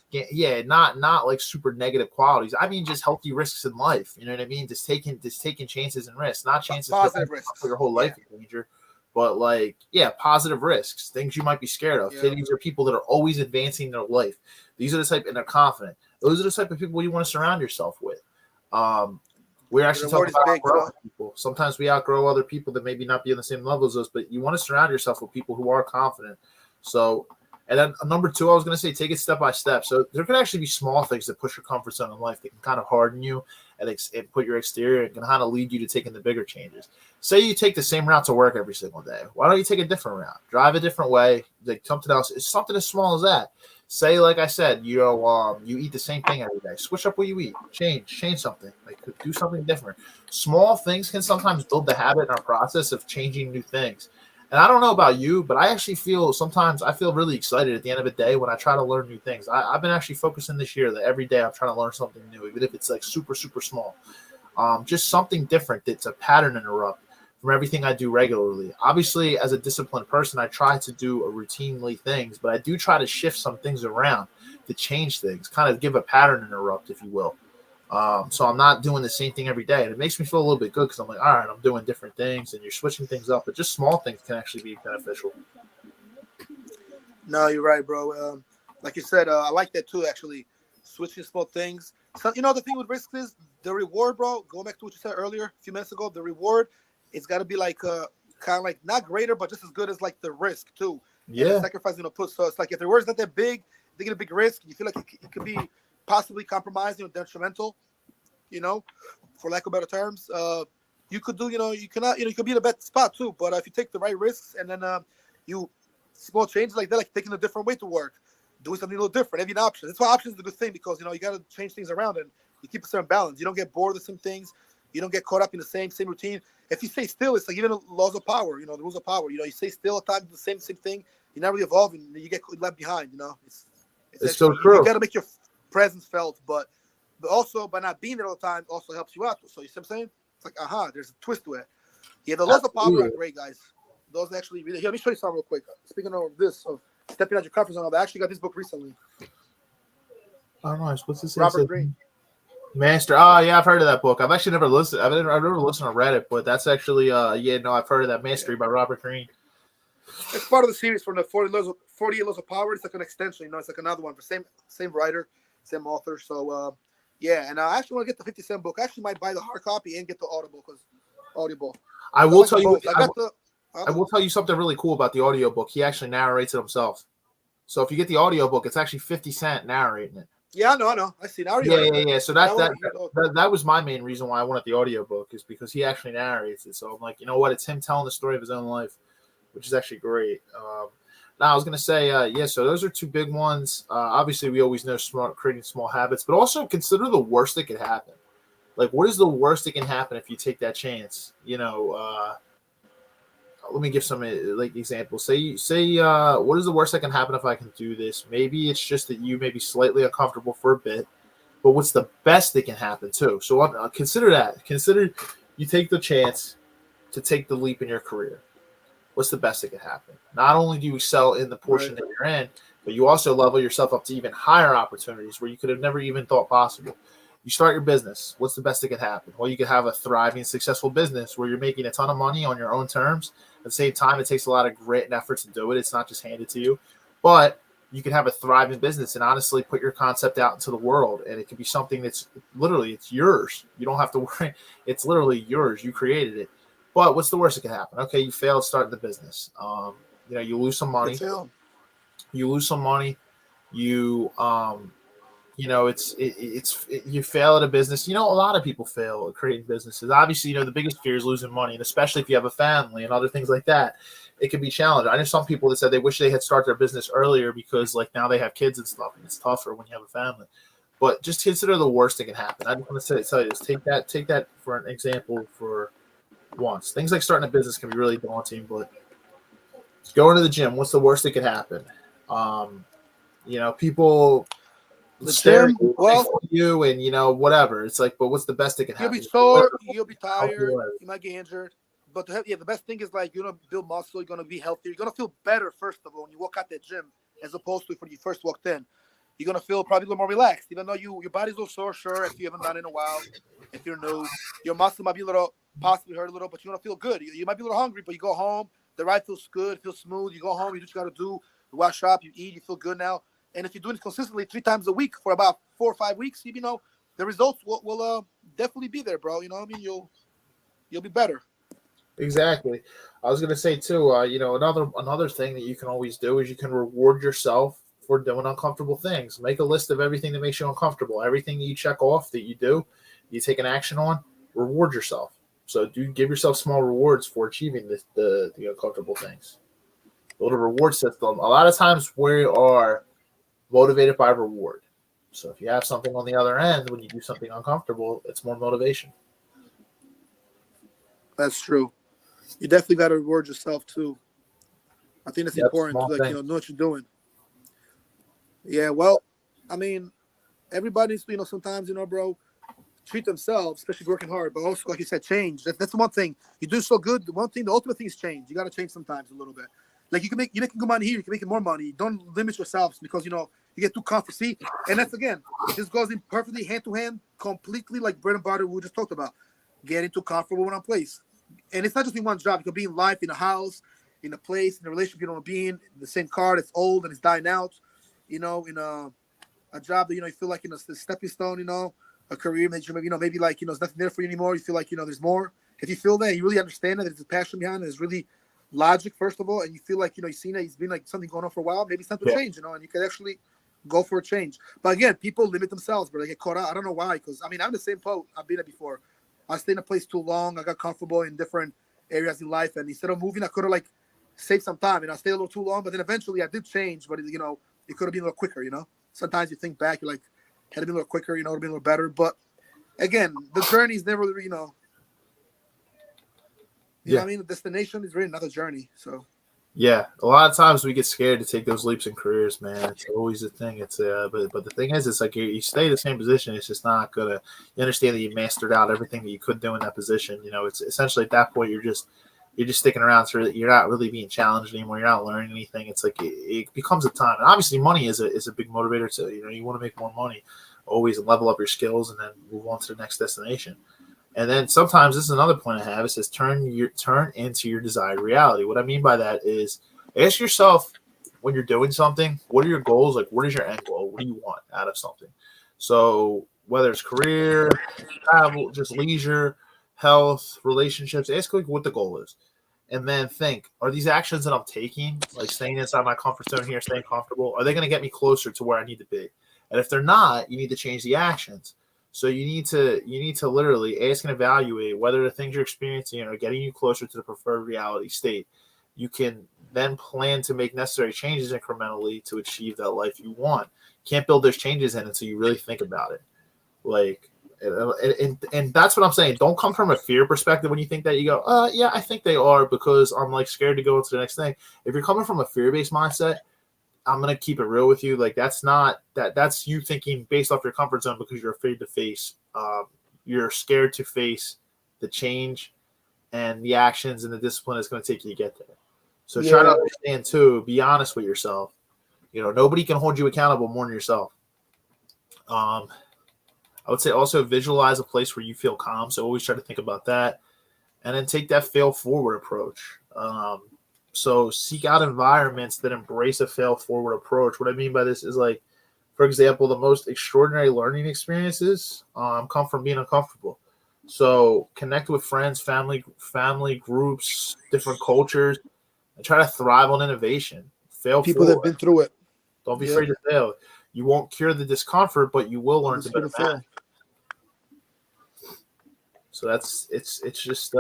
Yeah, not like super negative qualities. I mean, just healthy risks in life. You know what I mean? Just taking chances and risks, not chances positive risks for your whole life in danger. But like, positive risks, things you might be scared of. Yeah. These are people that are always advancing their life. These are the type, and they're confident. Those are the type of people you want to surround yourself with. We're actually talking about outgrowing people. Sometimes we outgrow other people that maybe not be on the same level as us, but you want to surround yourself with people who are confident. So, and then number 2, I was going to say, take it step by step. So there can actually be small things that push your comfort zone in life that can kind of harden you and put your exterior and can kind of lead you to taking the bigger changes. Say you take the same route to work every single day. Why don't you take a different route? Drive a different way, like something else. It's something as small as that. Say, like I said, you eat the same thing every day. Switch up what you eat. Change something. Like do something different. Small things can sometimes build the habit in our process of changing new things. And I don't know about you, but I actually feel really excited at the end of the day when I try to learn new things. I've been actually focusing this year that every day I'm trying to learn something new, even if it's like super, super small. Just something different that's a pattern interrupt from everything I do regularly. Obviously, as a disciplined person, I try to do routinely things, but I do try to shift some things around to change things, kind of give a pattern interrupt, if you will. So I'm not doing the same thing every day. And it makes me feel a little bit good because I'm like, all right, I'm doing different things and you're switching things up. But just small things can actually be beneficial. No, you're right, bro. Like you said, I like that too, actually. Switching small things. So, the thing with risks is the reward, bro. Going back to what you said earlier, a few minutes ago, the reward, it's got to be like kind of like not greater, but just as good as like the risk too. Yeah. And the sacrifice you're going to put. So it's like if the reward's not that big, they get a big risk. You feel like it could be possibly compromising or detrimental, for lack of better terms. You could do, you cannot, you could be in a bad spot too. But if you take the right risks and then you small changes like that, like taking a different way to work, doing something a little different, having options. That's why options is a good thing because, you got to change things around and you keep a certain balance. You don't get bored of some things. You don't get caught up in the same routine. If you stay still, it's like even the laws of power, the rules of power. You stay still at times, the same thing. You're not really evolving. You get left behind, It's so You true. got to make your presence felt, but also by not being there all the time also helps you out. So you see what I'm saying? It's like, there's a twist to it. Yeah, the laws of power are great, guys. Those actually really. Here, let me show you something real quick. Speaking of this, of stepping out your comfort zone, I actually got this book recently. Oh, nice. What's this? Robert Greene. Master. Oh, yeah, I've heard of that book. I've actually never listened. I've never listened or read it, but that's actually, I've heard of that. Mastery by Robert Greene. It's part of the series from the 48 Laws of Power. It's like an extension, it's like another one. Same writer, same author. So, and I actually want to get the 50-cent book. I actually might buy the hard copy and get the Audible. I will tell you. I will tell you something really cool about the audiobook. He actually narrates it himself. So if you get the audiobook, it's actually 50 Cent narrating it. Yeah, I know. I see. Now Yeah. So that was my main reason why I wanted the audiobook, is because he actually narrates it. So I'm like, you know what? It's him telling the story of his own life, which is actually great. Now I was gonna say, so those are two big ones. Obviously, we always know creating small habits, but also consider the worst that could happen. Like, what is the worst that can happen if you take that chance? Let me give some examples. Say, what is the worst that can happen if I can do this? Maybe it's just that you may be slightly uncomfortable for a bit, but what's the best that can happen too? So consider that. Consider you take the chance to take the leap in your career. What's the best that can happen? Not only do you excel in the portion that you're in, but you also level yourself up to even higher opportunities where you could have never even thought possible. You start your business. What's the best that could happen? Well, you could have a thriving, successful business where you're making a ton of money on your own terms. At the same time, it takes a lot of grit and effort to do it. It's not just handed to you. But you can have a thriving business and honestly put your concept out into the world. And it could be something that's literally, it's yours. You don't have to worry. It's literally yours. You created it. But what's the worst that can happen? Okay, you failed starting the business. You lose some money. You lose some money. You you fail at a business. A lot of people fail at creating businesses. Obviously, the biggest fear is losing money, and especially if you have a family and other things like that, it can be challenging. I know some people that said they wish they had started their business earlier because now they have kids and stuff, and it's tougher when you have a family. But just consider the worst that can happen. I just want to tell you this: take that for an example for once. Things like starting a business can be really daunting, but going to the gym, what's the worst that could happen? People. The gym, you and whatever. It's like, but what's the best that can happen? You'll be sore, you'll be tired, you might get injured. But the best thing is you're gonna build muscle, you're gonna be healthier, you're gonna feel better first of all when you walk out that gym as opposed to when you first walked in. You're gonna feel probably a little more relaxed, even though your body's a little sore, sure, if you haven't done it in a while, if you're new. Your muscle might be possibly hurt a little, but you're gonna feel good. You might be a little hungry, but you go home, the ride feels good, feels smooth, you go home, you do what you gotta do, you wash up, you eat, you feel good now. And if you're doing it consistently 3 times a week for about 4 or 5 weeks, the results will definitely be there, bro. You know what I mean? You'll be better. Exactly. I was gonna say too. Another thing that you can always do is you can reward yourself for doing uncomfortable things. Make a list of everything that makes you uncomfortable. Everything you check off that you do, you take an action on. Reward yourself. So give yourself small rewards for achieving the uncomfortable things. A little reward system. A lot of times we are motivated by reward. So if you have something on the other end, when you do something uncomfortable, it's more motivation. That's true. You definitely got to reward yourself too. I think that's important to know what you're doing. Yeah, well, I mean, everybody's sometimes bro, treat themselves, especially working hard, but also like you said, change. That's the one thing you do so good. The ultimate thing is change. You got to change sometimes a little bit. Like you're making good money here, you can make more money. Don't limit yourselves because you get too comfortable. See, and that's again, this goes in perfectly hand to hand, completely like bread and butter we just talked about. Getting too comfortable in one place, and it's not just in one job. It could be in life, in a house, in a place, in a relationship you don't want to be in the same car that's old and it's dying out. In a job that you feel like it's a stepping stone. A career that maybe like there's nothing there for you anymore. You feel like there's more. If you feel that, you really understand that there's a passion behind it. There's really logic first of all, and you feel like you've seen that it's been like something going on for a while. Maybe it's time to change, and you can actually go for a change. But again, people limit themselves, but they get caught out. I don't know why, because I'm in the same boat. I've been there before. I stayed in a place too long. I got comfortable in different areas in life, and instead of moving, I could have saved some time. I stayed a little too long, but then eventually I did change. But it could have been a little quicker. Sometimes you think back, you're like, had to be a little quicker. It would have been a little better. But again, the journey is never You know what I mean? The destination is really another journey. So Yeah, a lot of times we get scared to take those leaps in careers, man. It's always a thing. It's but the thing is, it's like you stay in the same position. It's just not gonna. You understand that you mastered out everything that you could do in that position. You know, it's essentially at that point you're just sticking around so that you're not really being challenged anymore. You're not learning anything. It's like it becomes a time, and obviously money is a big motivator too. You know, you want to make more money, always level up your skills, and then move on to the next destination. And then sometimes this is another point I have. It says turn into your desired reality. What I mean by that is ask yourself when you're doing something, what are your goals? Like, what is your end goal? What do you want out of something? So whether it's career, travel, just leisure, health, relationships, ask like what the goal is. And then think, are these actions that I'm taking, like staying inside my comfort zone here, staying comfortable, are they going to get me closer to where I need to be? And if they're not, you need to change the actions. So you need to literally ask and evaluate whether the things you're experiencing are getting you closer to the preferred reality state. You can then plan to make necessary changes incrementally to achieve that life you want. You can't build those changes in until you really think about it. Like, and that's what I'm saying. Don't come from a fear perspective when you think that. You go, yeah, I think they are because I'm like scared to go into the next thing. If you're coming from a fear-based mindset, I'm gonna keep it real with you. Like that's not that. That's you thinking based off your comfort zone because you're afraid to face. You're scared to face the change and the actions and the discipline it's going to take you to get there. So try to Yeah. understand too. Be honest with yourself. You know, nobody can hold you accountable more than yourself. I would say also visualize a place where you feel calm. So always try to think about that, and then take that fail forward approach. So seek out environments that embrace a fail forward approach. What I mean by this is like, for example, the most extraordinary learning experiences come from being uncomfortable. So connect with friends, family groups, different cultures, and try to thrive on innovation. Fail People that've forward. been through it. Don't be Yep. afraid to fail. You won't cure the discomfort, but you will I'm learn to just here better to manage. fail. So it's just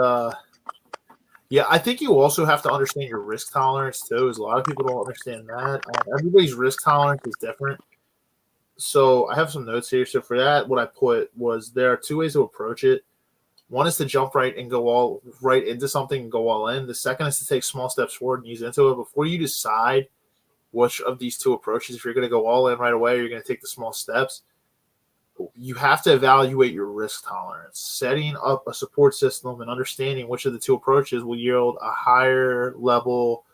yeah, I think you also have to understand your risk tolerance too. As a lot of people don't understand that. Everybody's risk tolerance is different. So I have some notes here. So for that, what I put was there are two ways to approach it. One is to jump right and go all right into something and go all in. The second is to take small steps forward and ease into it. Before you decide which of these two approaches, if you're going to go all in right away, or you're going to take the small steps, you have to evaluate your risk tolerance. Setting up a support system and understanding which of the two approaches will yield a higher level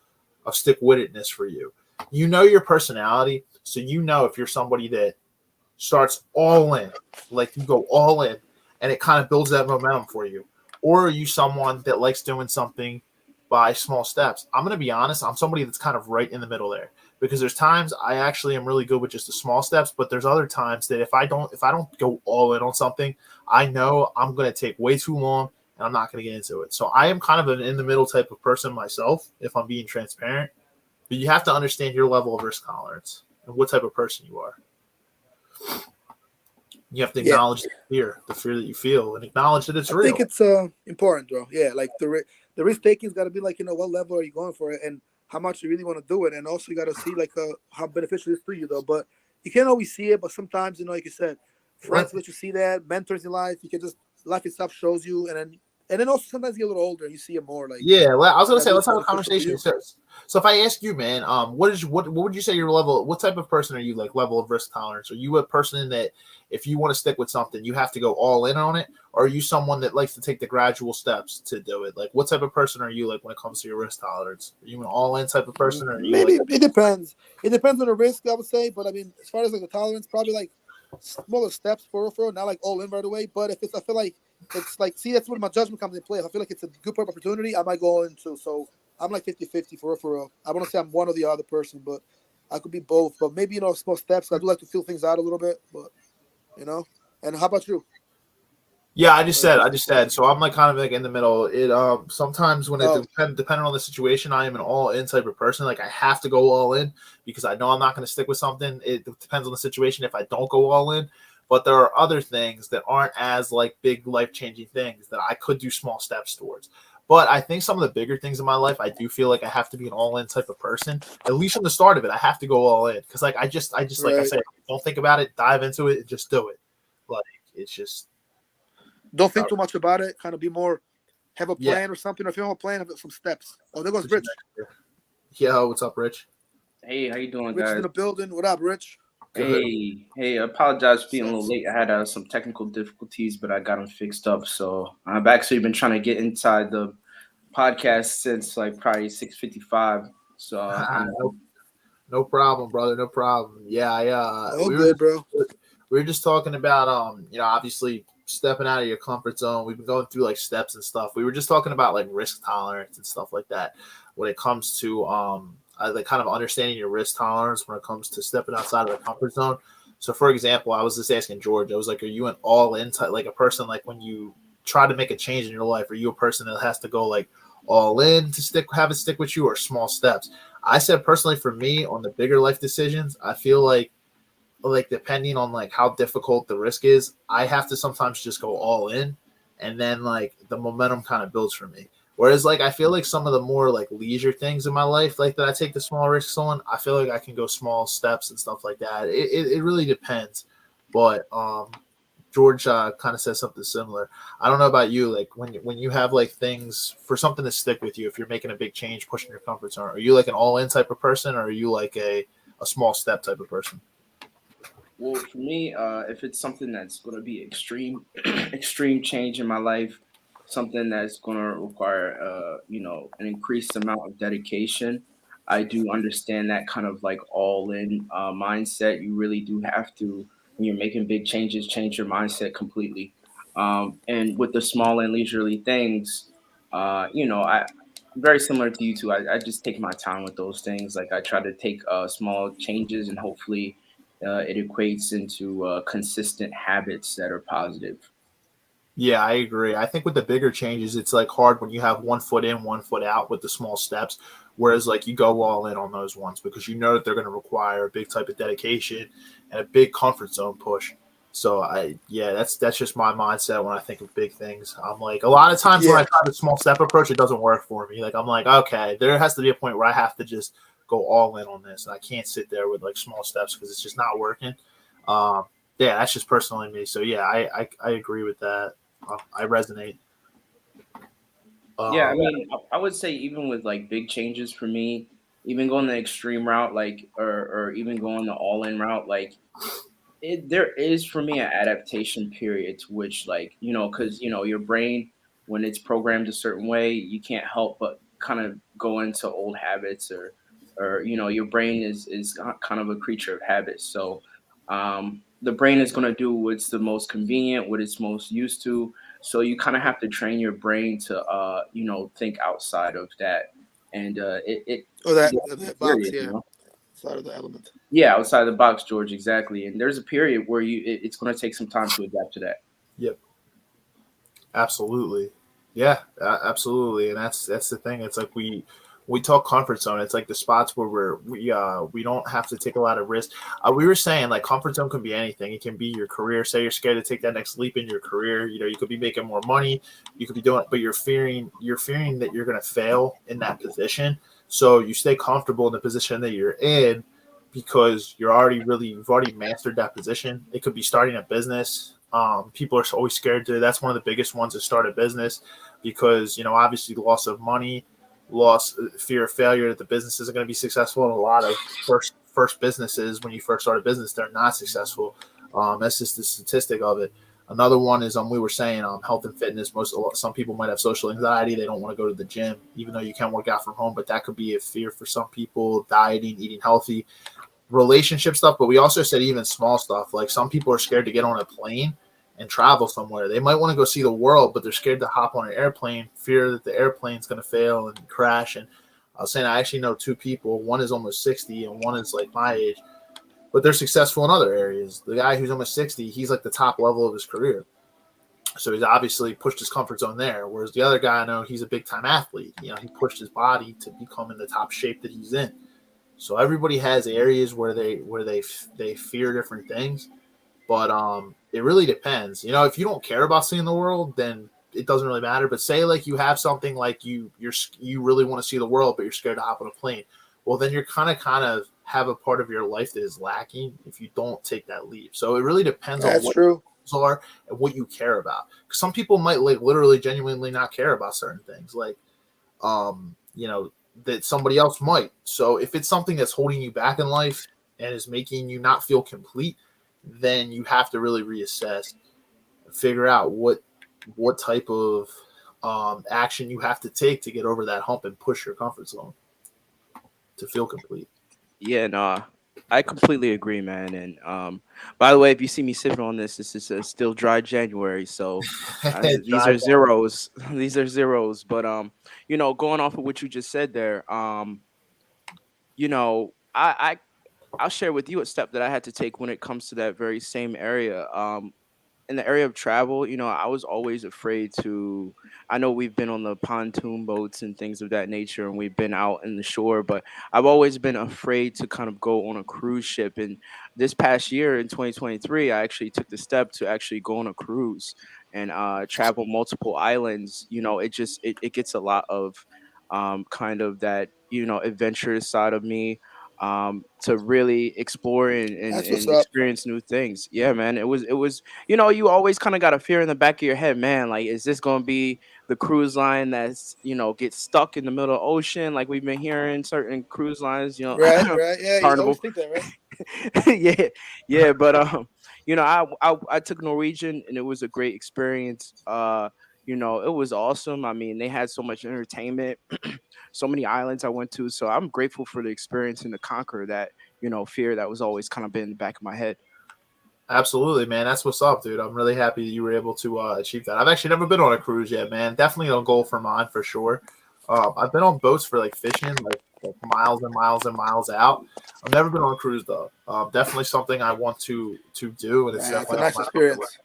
of stick-wittedness for you. You know your personality, so you know if you're somebody that starts all in, like you go all in, and it kind of builds that momentum for you. Or are you someone that likes doing something by small steps? I'm going to be honest, I'm somebody that's kind of right in the middle there because there's times I actually am really good with just the small steps, but there's other times that if I don't go all in on something, I know I'm going to take way too long and I'm not going to get into it. So I am kind of an in the middle type of person myself if I'm being transparent, but you have to understand your level of risk tolerance and what type of person you are. You have to Yeah. acknowledge the fear that you feel, and acknowledge that it's I real. think it's important, bro. Yeah, like the risk taking's got to be like, what level are you going for it, and how much you really want to do it, and also you got to see like how beneficial it is to you though. But you can't always see it. But sometimes, like you said, Right. friends let you see that, mentors in life. You can just life itself shows you, and then also sometimes you get a little older and you see it more. Like Yeah, I was gonna that say really let's is have a beneficial for conversation. you. So if I ask you, man, what would you say your level? What type of person are you? Like level of risk tolerance? Are you a person that if you want to stick with something, you have to go all in on it, or are you someone that likes to take the gradual steps to do it? Like, what type of person are you? Like when it comes to your risk tolerance, are you an all in type of person, or are you like? Maybe it depends. It depends on the risk, I would say. But I mean, as far as like the tolerance, probably like smaller steps for not like all in right away. But if it's, I feel like it's like, see, that's where my judgment comes in play. If I feel like it's a good opportunity, I might go all in too. So I'm like 50-50 for real. I want to say I'm one or the other person, but I could be both. But maybe, small steps. I do like to feel things out a little bit, but you know. And how about you? Yeah, Or if I it's just different? said. So I'm like kind of like in the middle. It sometimes when it Oh, depending on the situation, I am an all in type of person. Like I have to go all in because I know I'm not going to stick with something. It depends on the situation. If I don't go all in, but there are other things that aren't as like big life changing things that I could do small steps towards. But I think some of the bigger things in my life, I do feel like I have to be an all in type of person. At least from the start of it, I have to go all in because like I just like I right. said, don't think about it, dive into it, and just do it. Like it's just. Don't think too much about it. Kind of be more, have a Yeah, plan or something. Or if you don't have a plan, have some steps. Oh, there goes put your Rich. neck there. Yo, what's up, Rich? Hey, how you doing, Rich in guys? the building. What up, Rich? Good. Hey, I apologize for being a little Sense. late. I had some technical difficulties, but I got them fixed up. So I've actually been trying to get inside the podcast since like probably 6:55. So No, no problem, brother. No problem. Yeah, All good, bro. we were just talking about obviously stepping out of your comfort zone. We've been going through like steps and stuff. We were just talking about like risk tolerance and stuff like that when it comes to like kind of understanding your risk tolerance when it comes to stepping outside of the comfort zone. So for example, I was just asking George, I was like, are you an all in type, like a person like when you try to make a change in your life, are you a person that has to go like all in to have it stick with you, or small steps? I said personally for me on the bigger life decisions, I feel like depending on like how difficult the risk is, I have to sometimes just go all in, and then like the momentum kind of builds for me. Whereas like I feel like some of the more like leisure things in my life, like that I take the small risks on, I feel like I can go small steps and stuff like that. It really depends. But George kind of says something similar. I don't know about you, like when you have like things for something to stick with you, if you're making a big change, pushing your comfort zone, are you like an all in type of person, or are you like a small step type of person? well, for me, if it's something that's going to be extreme, extreme change in my life, something that's going to require, an increased amount of dedication, I do understand that kind of like all in mindset. You really do have to, when you're making big changes, change your mindset completely. And with the small and leisurely things, I very similar to you two. I just take my time with those things. Like I try to take small changes and hopefully it equates into consistent habits that are positive. Yeah, I agree. I think with the bigger changes, it's like hard when you have 1 foot in, 1 foot out with the small steps. Whereas like you go all in on those ones because you know that they're going to require a big type of dedication and a big comfort zone push. So yeah, that's just my mindset when I think of big things. I'm like a lot of times when I Yeah, try the small step approach, it doesn't work for me. Like I'm like, okay, there has to be a point where I have to just go all in on this, and I can't sit there with like small steps because it's just not working. Um, yeah, that's just personally me. So yeah, I agree with that. I resonate. Yeah, I Um, mean, I would say even with like big changes for me, even going the extreme route, like or even going the all in route, like there is for me an adaptation period to which like because your brain when it's programmed a certain way you can't help but kind of go into old habits or your brain is kind of a creature of habits. So the brain is going to do what's the most convenient, what it's most used to. So you kind of have to train your brain to think outside of that. And it or that yeah, that box. period, Yeah, side of the element. yeah, outside the box, George, exactly. And there's a period where it's going to take some time to adapt to that. yep, absolutely. Yeah, absolutely. And that's the thing. It's like we talk comfort zone. It's like the spots where we don't have to take a lot of risk. We were saying like comfort zone can be anything. It can be your career. Say you're scared to take that next leap in your career. You know, you could be making more money. You could be doing, but you're fearing that you're going to fail in that position. So you stay comfortable in the position that you're in because you've already mastered that position. It could be starting a business. People are always scared to. That's one of the biggest ones to start a business because obviously loss of money, fear of failure, that the business isn't going to be successful. And a lot of first businesses, when you first start a business, they're not successful. That's just the statistic of it. Another one is we were saying health and fitness. Some people might have social anxiety. They don't want to go to the gym, even though you can work out from home. But that could be a fear for some people. Dieting, eating healthy, relationship stuff. But we also said even small stuff. Like some people are scared to get on a plane and travel somewhere. They might want to go see the world, but they're scared to hop on an airplane, fear that the airplane's going to fail and crash. And I was saying I actually know two people. One is almost 60 and one is like my age, but they're successful in other areas. The guy who's almost 60, he's like the top level of his career. So he's obviously pushed his comfort zone there. Whereas the other guy I know, he's a big time athlete. He pushed his body to become in the top shape that he's in. So everybody has areas where they fear different things, but it really depends. If you don't care about seeing the world, then it doesn't really matter. But say like you have something like you really want to see the world, but you're scared to hop on a plane. Well, then you're kind of have a part of your life that is lacking if you don't take that leap. So it really depends on That's what true. you are and what you care about. Because some people might like literally genuinely not care about certain things, like um, you know, that somebody else might. So if it's something that's holding you back in life and is making you not feel complete, then you have to really reassess, figure out what type of action you have to take to get over that hump and push your comfort zone to feel complete. Yeah, no, I completely agree, man. And by the way, if you see me sipping on this is a still dry January, so these Try are that. zeros. These are zeros. But going off of what you just said there, I'll share with you a step that I had to take when it comes to that very same area. In the area of travel, I was always afraid to. I know we've been on the pontoon boats and things of that nature, and we've been out in the shore, but I've always been afraid to kind of go on a cruise ship. And this past year in 2023, I actually took the step to actually go on a cruise and travel multiple islands. It gets a lot of kind of that adventurous side of me to really explore That's what's and up. experience new things. Yeah, man. It was you always kind of got a fear in the back of your head, man. Like, is this going to be the cruise line that's, gets stuck in the middle of the ocean? Like we've been hearing certain cruise lines, Right, right. Yeah, you always Carnival. think that, right? Yeah, yeah. But, I took Norwegian and it was a great experience. It was awesome. I mean, they had so much entertainment, so many islands I went to. So I'm grateful for the experience and to conquer that, fear that was always kind of been in the back of my head. Absolutely, man. That's what's up, dude. I'm really happy that you were able to achieve that. I've actually never been on a cruise yet, man. Definitely a goal for mine for sure. I've been on boats for like fishing, like miles and miles and miles out. I've never been on a cruise though. Definitely something I want to do, and it's Man, it's a definitely on nice my bucket list. experience.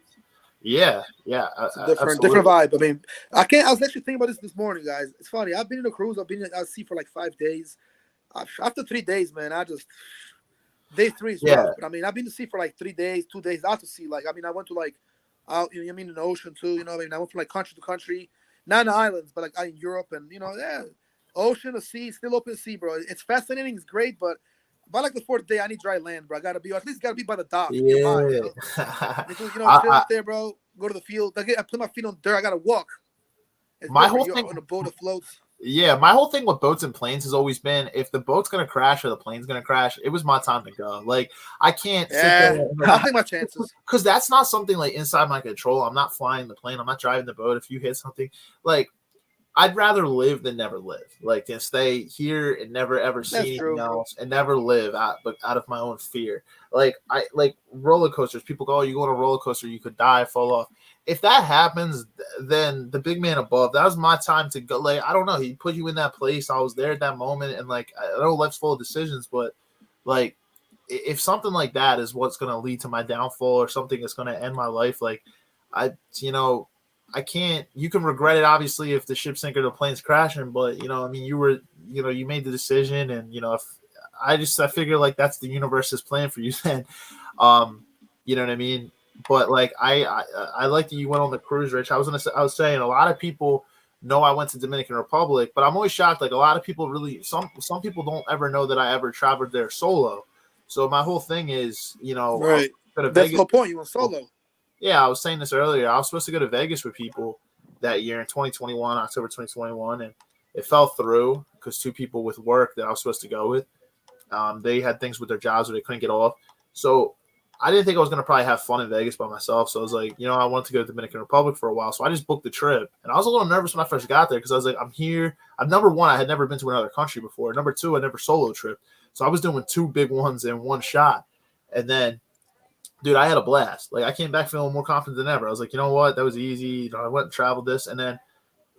Yeah, yeah, It's a different absolutely. vibe. I mean, I can't. I was actually thinking about this morning, guys. It's funny. I've been in a cruise. I've been at sea for like 5 days. After 3 days, man, day three is Yeah, rough. But I mean, I've been to sea for like 3 days, 2 days out to sea. Like, I mean, I went to like out. I mean, in the ocean too. I mean, I went from like country to country, not in the islands, but like out in Europe, and yeah, ocean to sea, still open sea, bro. It's fascinating. It's great, but by like the fourth day, I need dry land, bro. I gotta be, or at least gotta be by the dock nearby. yeah. I need to, I, chill I, out there, bro. Go to the field. I put my feet on dirt. I gotta walk. It's my different. whole You're thing. on a boat that floats. Yeah, my whole thing with boats and planes has always been if the boat's gonna crash or the plane's gonna crash, it was my time to go. Like I can't sit there Yeah, I'll take my chances. because that's not something like inside my control. I'm not flying the plane. I'm not driving the boat. If you hit something, like I'd rather live than never live. Like to stay here and never ever see That's anything true. else and never live but out of my own fear. Like I like roller coasters. People go, oh, you go on a roller coaster, you could die, fall off. If that happens, then the big man above, that was my time to go. Like I don't know, he put you in that place. I was there at that moment, and like I know life's full of decisions, but like if something like that is what's going to lead to my downfall or something that's going to end my life, like I, I can't. You can regret it, obviously, if the ship sink or the plane's crashing. But I mean, you made the decision, and if I figure like that's the universe's plan for you. Then, you know what I mean. But like I like that you went on the cruise, Rich. I was saying a lot of people know I went to Dominican Republic, but I'm always shocked. Like a lot of people really, some people don't ever know that I ever traveled there solo. So my whole thing is, I was Right. going to That's the Vegas. whole point. You went solo. Yeah, I was saying this earlier. I was supposed to go to Vegas with people that year in 2021, October 2021, and it fell through because two people with work that I was supposed to go with, they had things with their jobs where they couldn't get off. So I didn't think I was going to probably have fun in Vegas by myself. So I was like, I wanted to go to the Dominican Republic for a while. So I just booked the trip. And I was a little nervous when I first got there because I was like, I'm here. Number one, I had never been to another country before. Number two, I never solo tripped. So I was doing two big ones in one shot. And then dude, I had a blast. Like I came back feeling more confident than ever. I was like, you know what, that was easy. I went and traveled this, and then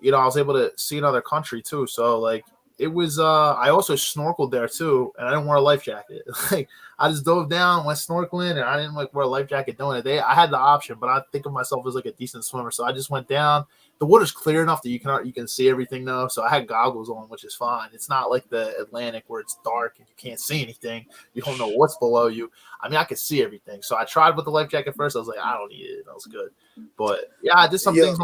I was able to see another country too. So like it was. I also snorkeled there too, and I didn't wear a life jacket. Like I just dove down, went snorkeling, and I didn't like wear a life jacket doing it. I had the option, but I think of myself as like a decent swimmer, so I just went down. The water's clear enough that you can see everything though. So I had goggles on, which is fine. It's not like the Atlantic where it's dark and you can't see anything. You don't know what's below you. I mean, I could see everything. So I tried with the life jacket first. I was like, I don't need it. That was good. But yeah, I did some things.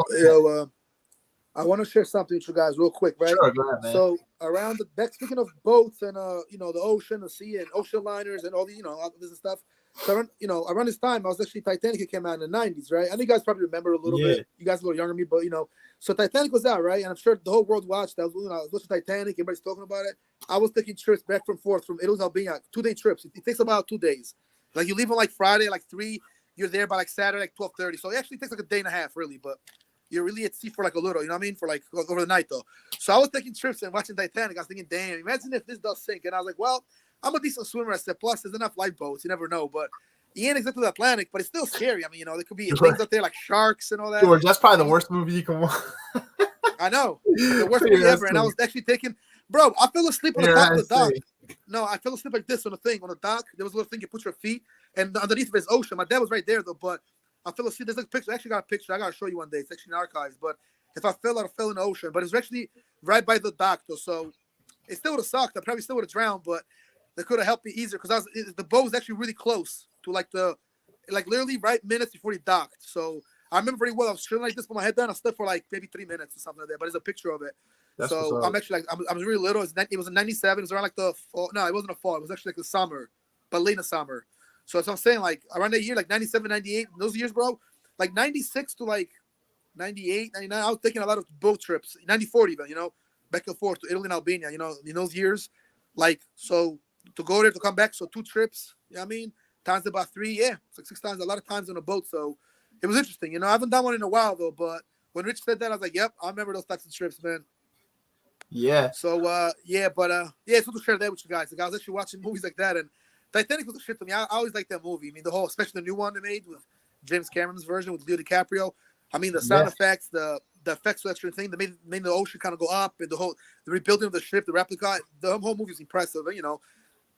I want to share something with you guys real quick, right? Sure, go ahead, man. So around the back, speaking of boats and the ocean, the sea, and ocean liners, and all the all this stuff. So around this time, I was actually Titanic. It came out in the '90s, right? I think you guys probably remember a little bit. You guys are a little younger than me, but so Titanic was out, right? And I'm sure the whole world watched. That was I was watching Titanic. Everybody's talking about it. I was taking trips back and forth from Italy to Albania, 2-day trips. It takes about 2 days. Like you leave on like Friday, like 3. You're there by like Saturday, like 12:30. So it actually takes like a day and a half, really. But you're really at sea for like a little, you know what I mean? For like over the night, though. So I was taking trips and watching Titanic. I was thinking, damn, imagine if this does sink. And I was like, well, I'm a decent swimmer. I said, plus there's enough lifeboats. You never know. But he ain't exactly the Atlantic, but it's still scary. I mean, there could be things out there like sharks and all that. George, that's probably the worst movie you can watch. I know. The worst movie ever. And I was actually taking, bro, I fell asleep on the top of the dock. No, I fell asleep like this on the dock. There was a little thing you put your feet, and underneath of it is ocean. My dad was right there, though, but I fell asleep. There's a picture. I actually got a picture. I got to show you one day. It's actually in archives. But if I fell, I fell in the ocean. But it's actually right by the dock, though. So it still would have sucked. I probably still would have drowned, but they could have helped me easier because the boat was actually really close to literally right minutes before he docked. So I remember very well. I was chilling like this with my head down. I slept for like maybe 3 minutes or something like that. But there's a picture of it. That's so I'm actually like I was really little. It was in '97. It was around like the fall. No, it wasn't a fall. It was actually like the summer, but late in the summer. So as I'm saying, like around that year, like 97, 98, those years, bro, like 96 to like 98, 99, I was taking a lot of boat trips. 94 even, back and forth to Italy and Albania, in those years. Like, so to go there, to come back, so 2 trips, you know what I mean? Times about 3, yeah. It's like 6 times, a lot of times on a boat. So it was interesting, I haven't done one in a while, though, but when Rich said that, I was like, yep, I remember those types of trips, man. Yeah. So, it's good to share that with you guys. Like, I was actually watching movies like that, and Titanic was a shit to me. I always liked that movie. I mean, especially the new one they made with James Cameron's version with Leo DiCaprio. I mean, the sound effects, the effects extra thing, they made the ocean kind of go up, and the rebuilding of the ship, the replica, the whole movie was impressive.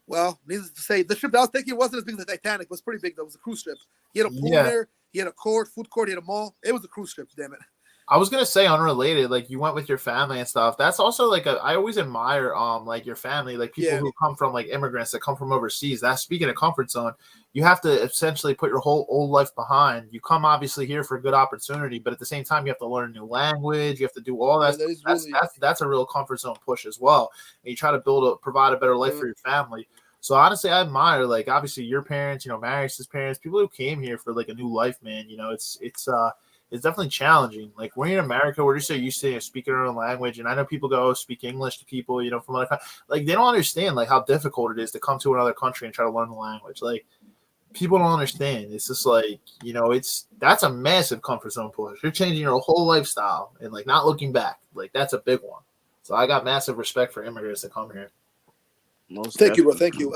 Well, needless to say, the ship that I was taking wasn't as big as the Titanic. It was pretty big, though. It was a cruise ship. He had a pool there. He had a food court. He had a mall. It was a cruise ship, damn it. I was gonna say unrelated, like you went with your family and stuff. That's also like I always admire like your family, like people who come from like immigrants that come from overseas. That's speaking of comfort zone, you have to essentially put your whole old life behind. You come obviously here for a good opportunity, but at the same time you have to learn a new language. You have to do all that. That's a real comfort zone push as well. And you try to provide a better life for your family. So honestly, I admire like obviously your parents, Marius's parents, people who came here for like a new life, man. It's definitely challenging. Like when you're in America, we're just so used to speaking our own language, and I know people go speak English to people, from other countries. Like they don't understand like how difficult it is to come to another country and try to learn the language. Like people don't understand. It's just like that's a massive comfort zone push. You're changing your whole lifestyle and like not looking back. Like that's a big one. So I got massive respect for immigrants that come here. Thank you, bro. Thank you.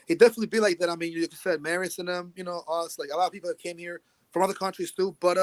It definitely be like that. I mean, you said Marius and them, us, like a lot of people that came here from other countries too, but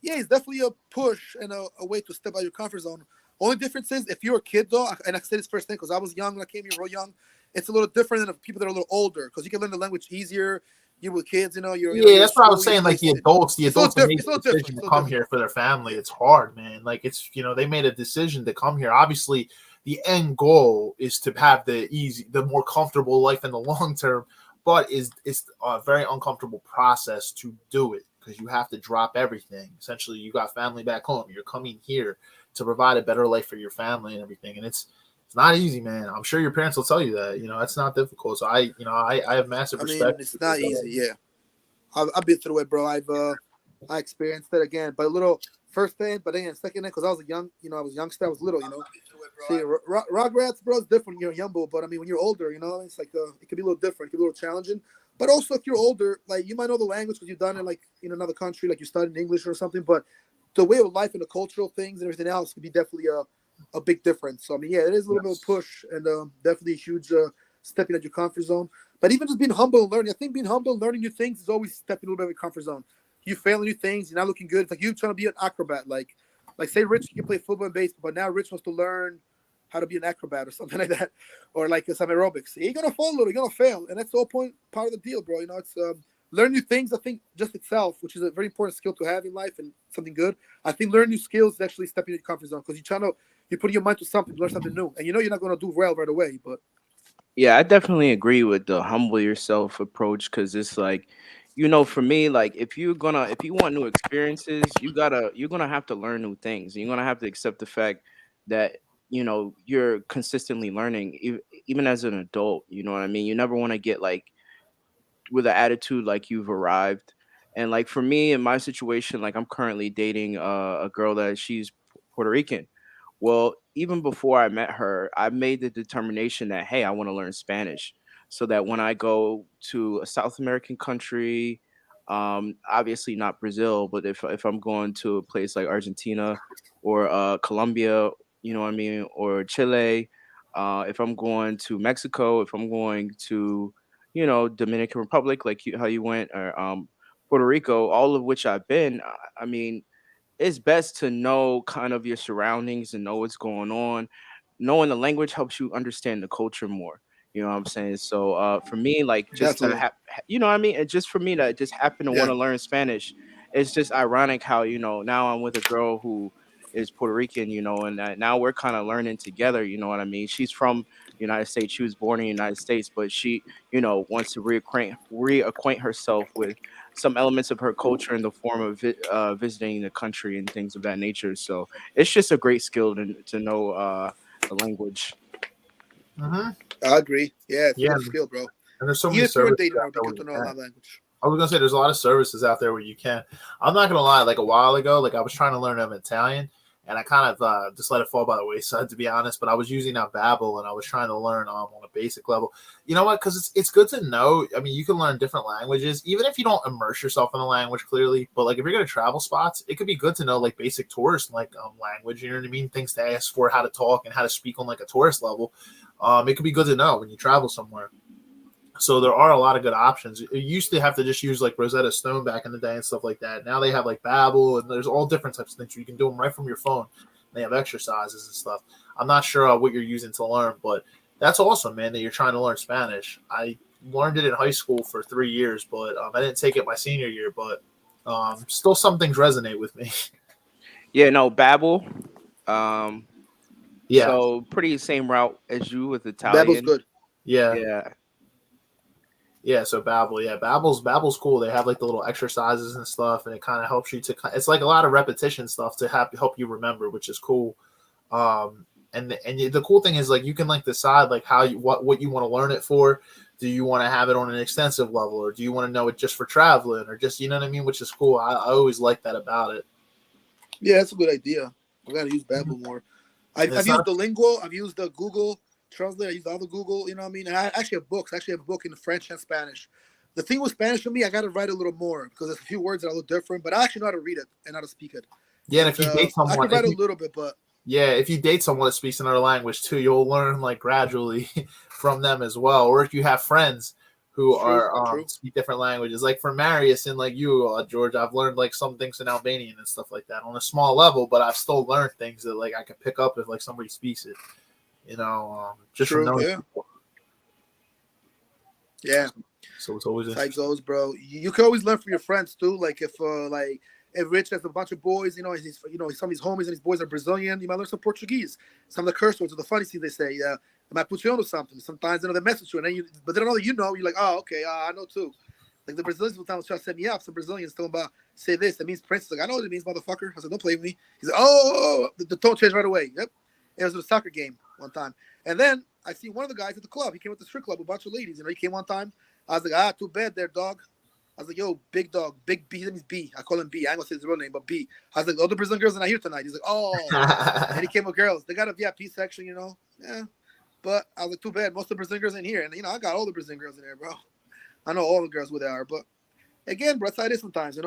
yeah, it's definitely a push and a way to step out of your comfort zone. Only difference is if you're a kid, though, and I said this first thing because I was young when I came here, real young, it's a little different than people that are a little older because you can learn the language easier. You're with kids, you're that's what I was saying. Like the adults made the decision to come here for their family. It's hard, man. Like it's, they made a decision to come here. Obviously, the end goal is to have the more comfortable life in the long term, but it's a very uncomfortable process to do it. Because you have to drop everything. Essentially, you got family back home. You're coming here to provide a better life for your family and everything. And it's not easy, man. I'm sure your parents will tell you that. It's not difficult. So I have massive respect. I mean, it's not easy. Yeah, I've been through it, bro. I experienced it again, but a little first thing, but then second thing, because I was I was youngster. I was little, See, Rugrats, bro, is different. You're young, but I mean, when you're older, it's like it can be a little different. It can be a little challenging. But also, if you're older, like you might know the language because you've done it like in another country, like you studied English or something. But the way of life and the cultural things and everything else can be definitely a big difference. So I mean, yeah, it is a little bit of a push and definitely a huge stepping out your comfort zone. But even just being humble and learning, I think being humble and learning new things is always stepping a little bit of your comfort zone. You fail new things, you're not looking good. It's like you trying to be an acrobat. Like say Rich can play football and baseball, but now Rich wants to learn how to be an acrobat or something like that, or like some aerobics. You're gonna fall a little, you're gonna fail, and that's the whole part of the deal, bro. It's learn new things. I think just itself, which is a very important skill to have in life and something good. I think learn new skills is actually stepping in your comfort zone because you're putting your mind to something, learn something new, and you're not gonna do well right away. But yeah, I definitely agree with the humble yourself approach because it's like, for me, like if you want new experiences, you're gonna have to learn new things. You're gonna have to accept the fact that you're consistently learning even as an adult. You know what I mean? You never want to get like with an attitude like you've arrived. And like for me in my situation, like I'm currently dating a girl that she's Puerto Rican. Well, even before I met her, I made the determination that hey, I want to learn Spanish so that when I go to a South American country, obviously not Brazil, but if I'm going to a place like Argentina or Colombia, you know what I mean, or Chile, if I'm going to Mexico, if I'm going to, you know, Dominican Republic, like how you went, or Puerto Rico, all of which I've been. I mean, it's best to know kind of your surroundings and know what's going on. Knowing the language helps you understand the culture more. You know what I'm saying? So for me, like just to Definitely. you know what I mean? And just for me to just happen to want Yeah. to learn Spanish, it's just ironic how, you know, now I'm with a girl who is Puerto Rican, you know, and now we're kind of learning together, you know what I mean? She's from United States. She was born in the United States, but she, you know, wants to reacquaint herself with some elements of her culture in the form of visiting the country and things of that nature. So it's just a great skill to know the language. Mm-hmm. I agree. Yeah, it's a Yeah, good skill, bro. and there's so many Even if you're services dating her, out it'd be there good where to you know can. another language. I was gonna say there's a lot of services out there where you can. I'm not gonna lie. Like a while ago, like I was trying to learn Italian, and I kind of just let it fall by the wayside, to be honest. But I was using Babbel, and I was trying to learn on a basic level. You know what? Because it's good to know. I mean, you can learn different languages, even if you don't immerse yourself in the language clearly. But like if you're gonna travel spots, it could be good to know like basic tourist like language. You know what I mean? Things to ask for, how to talk, and how to speak on like a tourist level. It could be good to know when you travel somewhere. So there are a lot of good options. You used to have to just use like Rosetta Stone back in the day and stuff like that. Now they have like Babbel and there's all different types of things. You can do them right from your phone. They have exercises and stuff. I'm not sure what you're using to learn, but that's awesome, man, that you're trying to learn Spanish. I learned it in high school for 3 years, but I didn't take it my senior year. But still, some things resonate with me. Yeah, no, Babbel. Um, Yeah, so pretty same route as you with Babbel's Italian. good. yeah. Yeah. Yeah, so Babbel, yeah, Babbel's cool. They have like the little exercises and stuff, and it kind of helps you to. It's like a lot of repetition stuff to help you remember, which is cool. The cool thing is like you can like decide like how you what you want to learn it for. Do you want to have it on an extensive level, or do you want to know it just for traveling, or just you know what I mean? Which is cool. I always like that about it. Yeah, that's a good idea. I gotta use Babbel more. And I've it's used not. the Lingual. I've used the Google Translate. I use the other Google. You know what I mean? And I actually have books. I actually have a book in French and Spanish. The thing with Spanish for me, I gotta write a little more because there's a few words that are a little different. But I actually know how to read it and how to speak it. Yeah, and And if you date I can someone, write a little bit, but yeah, if you date someone that speaks another language too, you'll learn like gradually from them as well. Or if you have friends who true, are true. speak different languages, like for Marius and like you, George, I've learned like some things in Albanian and stuff like that on a small level, but I've still learned things that like I could pick up if like somebody speaks it, just from True, knowing yeah. people. Yeah. So it's always That's how it interesting. goes, bro. You can always learn from your friends too. Like if Rich has a bunch of boys, some of his homies and his boys are Brazilian, you might learn some Portuguese, some of the curse words or the funny things they say. It might put you onto something. Sometimes they message you, and then but they don't know that you're like, oh, okay, I know too. Like the Brazilians will try to set me up. Some Brazilians tell about say this. That means princess. Like I know what it means, motherfucker. I said, don't play with me. He's like, oh, the tone changed right away. Yep. It was a soccer game one time, and then I see one of the guys at the club. He came with the strip club, a bunch of ladies. He came one time. I was like, too bad there, dog. I was like, yo, big dog, big B. His name is B. I call him B. I ain't gonna say his real name, but B. I was like, all the Brazilian girls are not here tonight. He's like, oh. And he came with girls. They got a VIP section, Yeah. But I was like, too bad. Most of the Brazilian girls ain't here. And, I got all the Brazilian girls in there, bro. I know all the girls where they are. But, again, bro, that's how it is sometimes,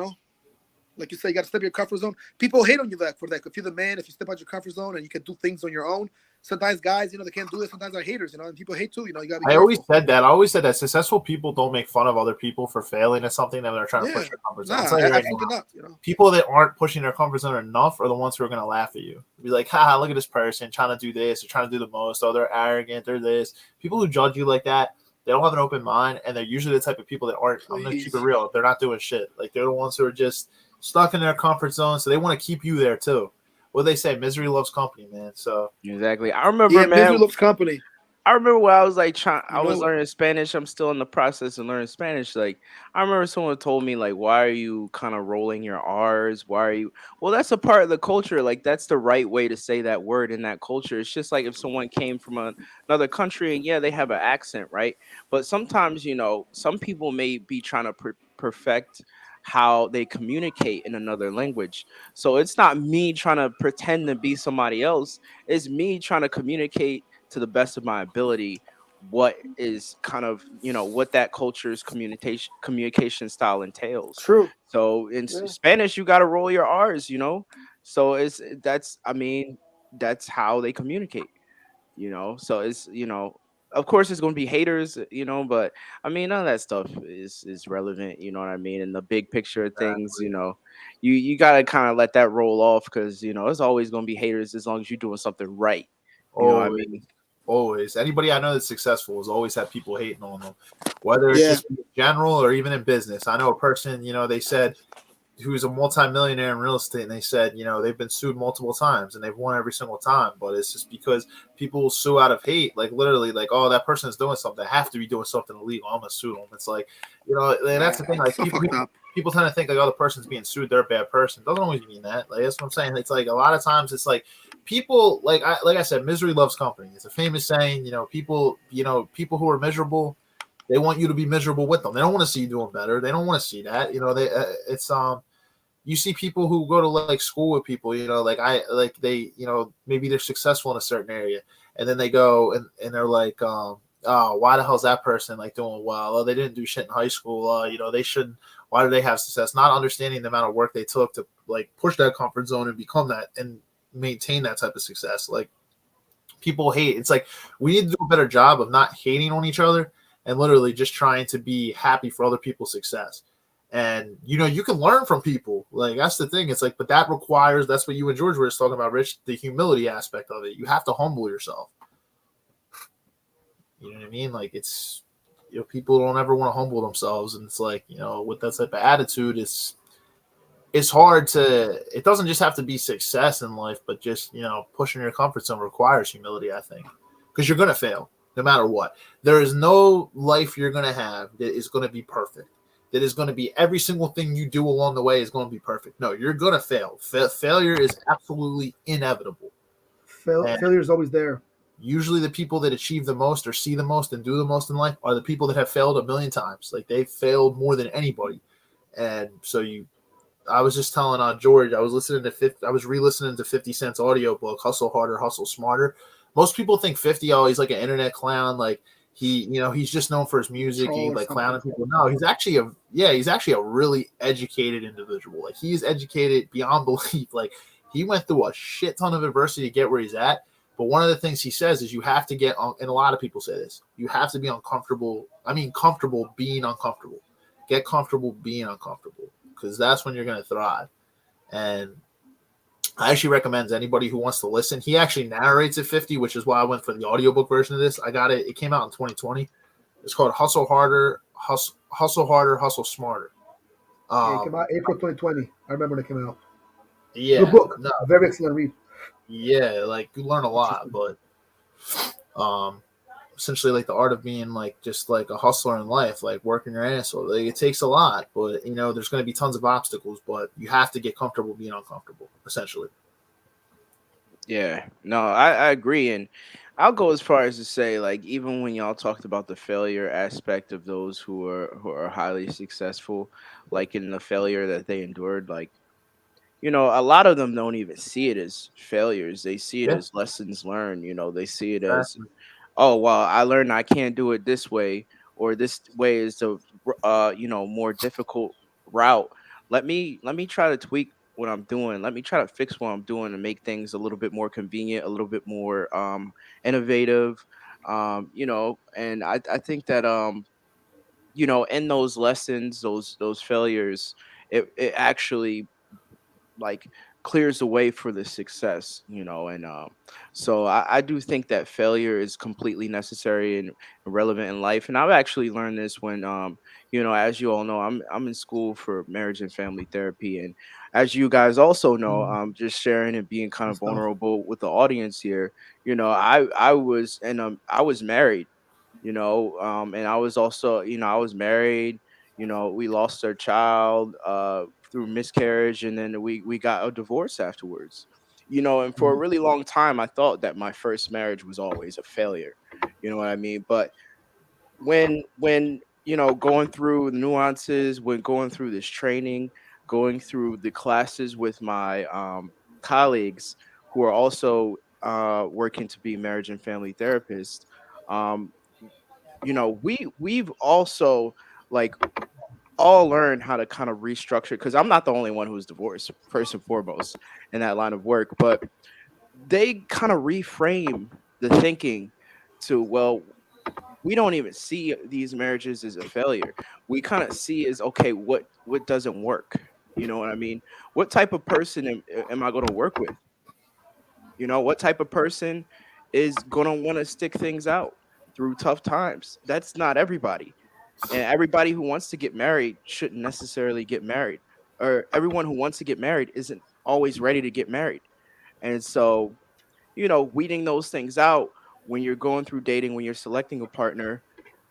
Like you say, you got to step your comfort zone. People hate on you for that. If you're the man, if you step out your comfort zone and you can do things on your own, sometimes guys, they can't do it. Sometimes they're haters, and people hate too. You got to be careful. I always said that successful people don't make fun of other people for failing at something that they're trying to push their comfort zone. Absolutely not. People that aren't pushing their comfort zone enough are the ones who are going to laugh at you. Be like, haha, look at this person trying to do this or trying to do the most. Oh, they're arrogant. They're this. People who judge you like that, they don't have an open mind, and they're usually the type of people that aren't. I'm going to keep it real. They're not doing shit. Like they're the ones who are just stuck in their comfort zone, so they want to keep you there too. What they say, misery loves company, man. So Exactly. I remember, man. Misery loves company. I remember when I was like trying, You I was know, learning Spanish. I'm still in the process of learning Spanish. Like, I remember someone told me, like, why are you kind of rolling your R's? Why are you? Well, that's a part of the culture. Like, that's the right way to say that word in that culture. It's just like if someone came from another country and yeah, they have an accent, right? But sometimes, some people may be trying to perfect how they communicate in another language. So it's not me trying to pretend to be somebody else. It's me trying to communicate to the best of my ability what is kind of what that culture's communication style entails. true. So in Yeah. Spanish you got to roll your r's. So that's, I mean, that's how they communicate. So it's of course it's going to be haters, but I mean none of that stuff is relevant, you know what I mean, in the big picture of things. You got to kind of let that roll off because it's always going to be haters as long as you're doing something right, you know what I Always, mean. always. Anybody I know that's successful has always had people hating on them, whether it's Yeah. just in general or even in business. I know a person, they said who's a multimillionaire in real estate, and they said, they've been sued multiple times and they've won every single time, but it's just because people will sue out of hate, like literally, like, oh, that person is doing something, they have to be doing something illegal, I'm gonna sue them. It's like, and that's the thing, like So fucked up. people tend to think like, oh, the person's being sued, they're a bad person. Doesn't always mean that. Like that's what I'm saying. It's like a lot of times it's like people, like I said, misery loves company. It's a famous saying. People who are miserable, they want you to be miserable with them. They don't want to see you doing better. They don't want to see that. They it's you see people who go to like school with people, like they, maybe they're successful in a certain area, and then they go and they're like, oh, why the hell's that person like doing well? Oh, they didn't do shit in high school. They shouldn't. Why do they have success? Not understanding the amount of work they took to like push that comfort zone and become that and maintain that type of success. Like people hate. It's like we need to do a better job of not hating on each other and literally just trying to be happy for other people's success. And you can learn from people. Like that's the thing. It's like, but that requires, that's what you and George were just talking about, Rich, the humility aspect of it. You have to humble yourself. You know what I mean? Like it's people don't ever want to humble themselves, and it's like, with that type of attitude, it's hard to, it doesn't just have to be success in life, but just, pushing your comfort zone requires humility, I think. Because you're gonna fail no matter what. There is no life you're gonna have that is gonna be perfect. That is going to be every single thing you do along the way is going to be perfect. No, you're going to fail. Failure is absolutely inevitable. And Failure is always there. usually the people that achieve the most or see the most and do the most in life are the people that have failed a million times. Like they've failed more than anybody. And so I was just telling George, I was re-listening to 50 Cent's audiobook, Hustle Harder, Hustle Smarter. Most people think 50, oh, he's like an internet clown. Like he's just known for his music. Troll He or like something. clowning people. No, he's actually a really educated individual. Like he's educated beyond belief. Like he went through a shit ton of adversity to get where he's at. But one of the things he says is you have to get on, and a lot of people say this, you have to be uncomfortable. I mean, comfortable being uncomfortable. Get comfortable being uncomfortable, because that's when you're going to thrive. And I actually recommend anybody who wants to listen. He actually narrates at 50, which is why I went for the audiobook version of this. I got it. It came out in 2020. It's called Hustle Harder, Hustle Harder, Hustle Smarter. Yeah, it came Um, out April 2020. I remember when it came out. Good yeah, book. no, A very excellent read. yeah, like you learn a lot, Interesting. but um, essentially like the art of being like just like a hustler in life, like working your ass off. Like it takes a lot, but there's going to be tons of obstacles, but you have to get comfortable being uncomfortable, essentially. Yeah, no, I agree, and I'll go as far as to say, like, even when y'all talked about the failure aspect of those who are highly successful, like in the failure that they endured, like, a lot of them don't even see it as failures; they see it Yeah, as lessons learned. They see it as, exactly. oh well, I learned I can't do it this way, or this way is the more difficult route. Let me try to tweak what I'm doing. Let me try to fix what I'm doing and make things a little bit more convenient, a little bit more innovative. And I think that in those lessons, those failures, it actually like clears the way for the success, you know. And so I do think that failure is completely necessary and relevant in life. And I've actually learned this when you know, as you all know, I'm in school for marriage and family therapy. And as you guys also know, just sharing and being kind of vulnerable with the audience here, you know, I was married, you know, and I was also, you know, I was married, you know, we lost our child through miscarriage, and then we got a divorce afterwards, you know. And for a really long time I thought that my first marriage was always a failure, you know what I mean. But when you know, going through the nuances, when going through this training, going through the classes with my colleagues who are also working to be marriage and family therapists, um, you know, we've also like all learned how to kind of restructure, because I'm not the only one who's divorced first and foremost in that line of work, but they kind of reframe the thinking to, well, we don't even see these marriages as a failure. We kind of see as, okay, what doesn't work, you know what I mean? What type of person am I going to work with? You know, what type of person is going to want to stick things out through tough times? That's not everybody. And everybody who wants to get married shouldn't necessarily get married. Or everyone who wants to get married isn't always ready to get married. And so, you know, weeding those things out when you're going through dating, when you're selecting a partner,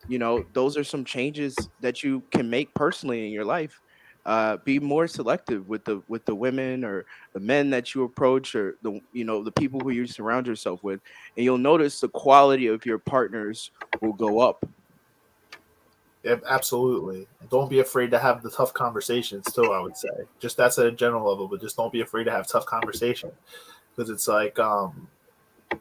you know, those are some changes that you can make personally in your life. Be more selective with the women or the men that you approach, or the, you know, the people who you surround yourself with, and you'll notice the quality of your partners will go up. Yeah, absolutely. Don't be afraid to have the tough conversations too. I would say, just that's at a general level, but just don't be afraid to have tough conversations, because it's like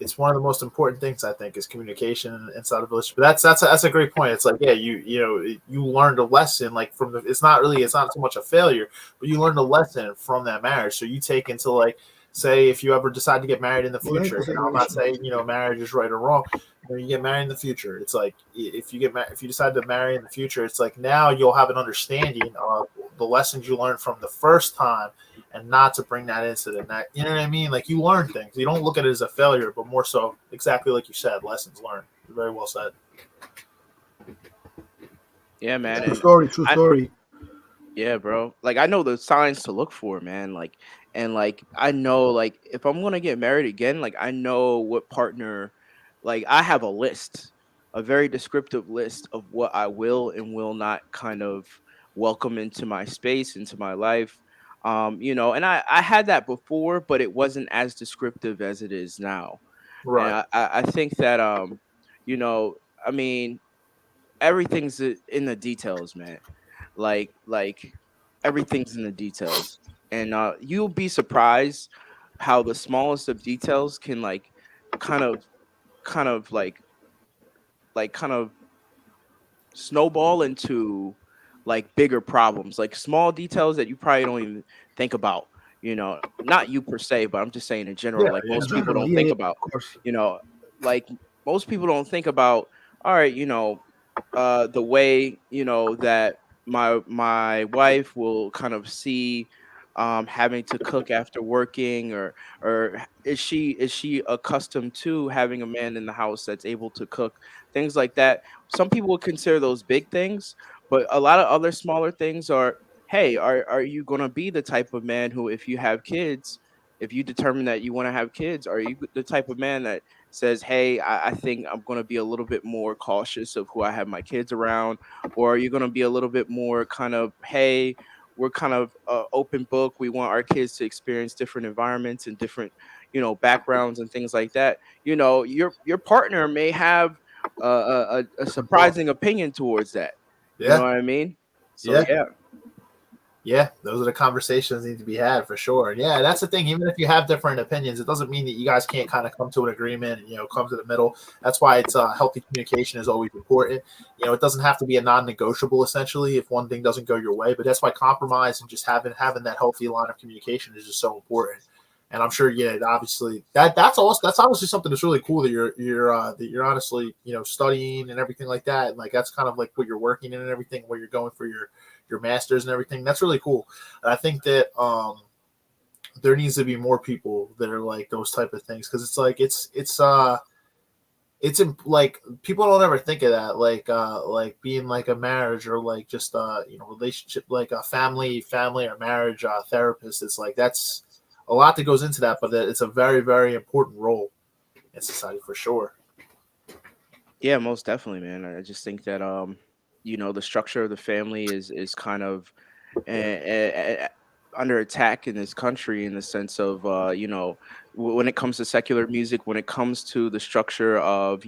it's one of the most important things I think is communication inside of a relationship. But that's a great point. It's like, yeah, you know, you learned a lesson like from the. It's not so much a failure, but you learned a lesson from that marriage. So you take into like, say if you ever decide to get married in the future. You know, I'm not saying, you know, marriage is right or wrong. You know, you get married in the future. It's like if you decide to marry in the future, it's like now you'll have an understanding of the lessons you learned from the first time, and not to bring that into the next. You know what I mean? Like you learn things. You don't look at it as a failure, but more so exactly like you said, lessons learned. Very well said. Yeah, man. True And story. True I, story. yeah, bro. Like I know the signs to look for, man. Like, and like I know, like if I'm gonna get married again, like I know what partner. Like I have a list, a very descriptive list of what I will and will not kind of welcome into my space, into my life. You know, and I had that before, but it wasn't as descriptive as it is now. And Right. I think that you know, I mean, everything's in the details, man. Like everything's in the details, and you'll be surprised how the smallest of details can like kind of kind of kind of snowball into like bigger problems, like small details that you probably don't even think about, you know, not you per se, but I'm just saying in Yeah, general, like in most people general. don't Yeah, think yeah, about, of course. you know, like most people don't think about, all right, you know, the way, you know, that my wife will kind of see having to cook after working, or is she accustomed to having a man in the house that's able to cook, things like that. Some people would consider those big things, but a lot of other smaller things are, hey, are you going to be the type of man who, if you have kids, if you determine that you want to have kids, are you the type of man that says, hey, I think I'm going to be a little bit more cautious of who I have my kids around? Or are you going to be a little bit more kind of, hey, we're kind of open book. We want our kids to experience different environments and different, you know, backgrounds and things like that. You know, your partner may have a Different thought. surprising opinion towards that. You know Yeah. what I mean? So Yeah. yeah. Yeah, those are the conversations that need to be had for sure. And yeah, that's the thing. Even if you have different opinions, it doesn't mean that you guys can't kind of come to an agreement and, you know, come to the middle. That's why it's healthy communication is always important. You know, it doesn't have to be a non-negotiable essentially if one thing doesn't go your way. But that's why compromise and just having that healthy line of communication is just so important. And I'm sure, yeah, obviously that's obviously something that's really cool that you're honestly, you know, studying and everything like that. And like that's kind of like what you're working in and everything, where you're going for your masters and everything. That's really cool. And I think that there needs to be more people that are like those type of things, because it's like like people don't ever think of that, like being like a marriage or like just relationship, like a family or marriage therapist. It's like that's a lot that goes into that, but it's a very, very important role in society for sure. Yeah, most definitely, man. I just think that the structure of the family is kind of under attack in this country in the sense of when it comes to secular music, when it comes to the structure of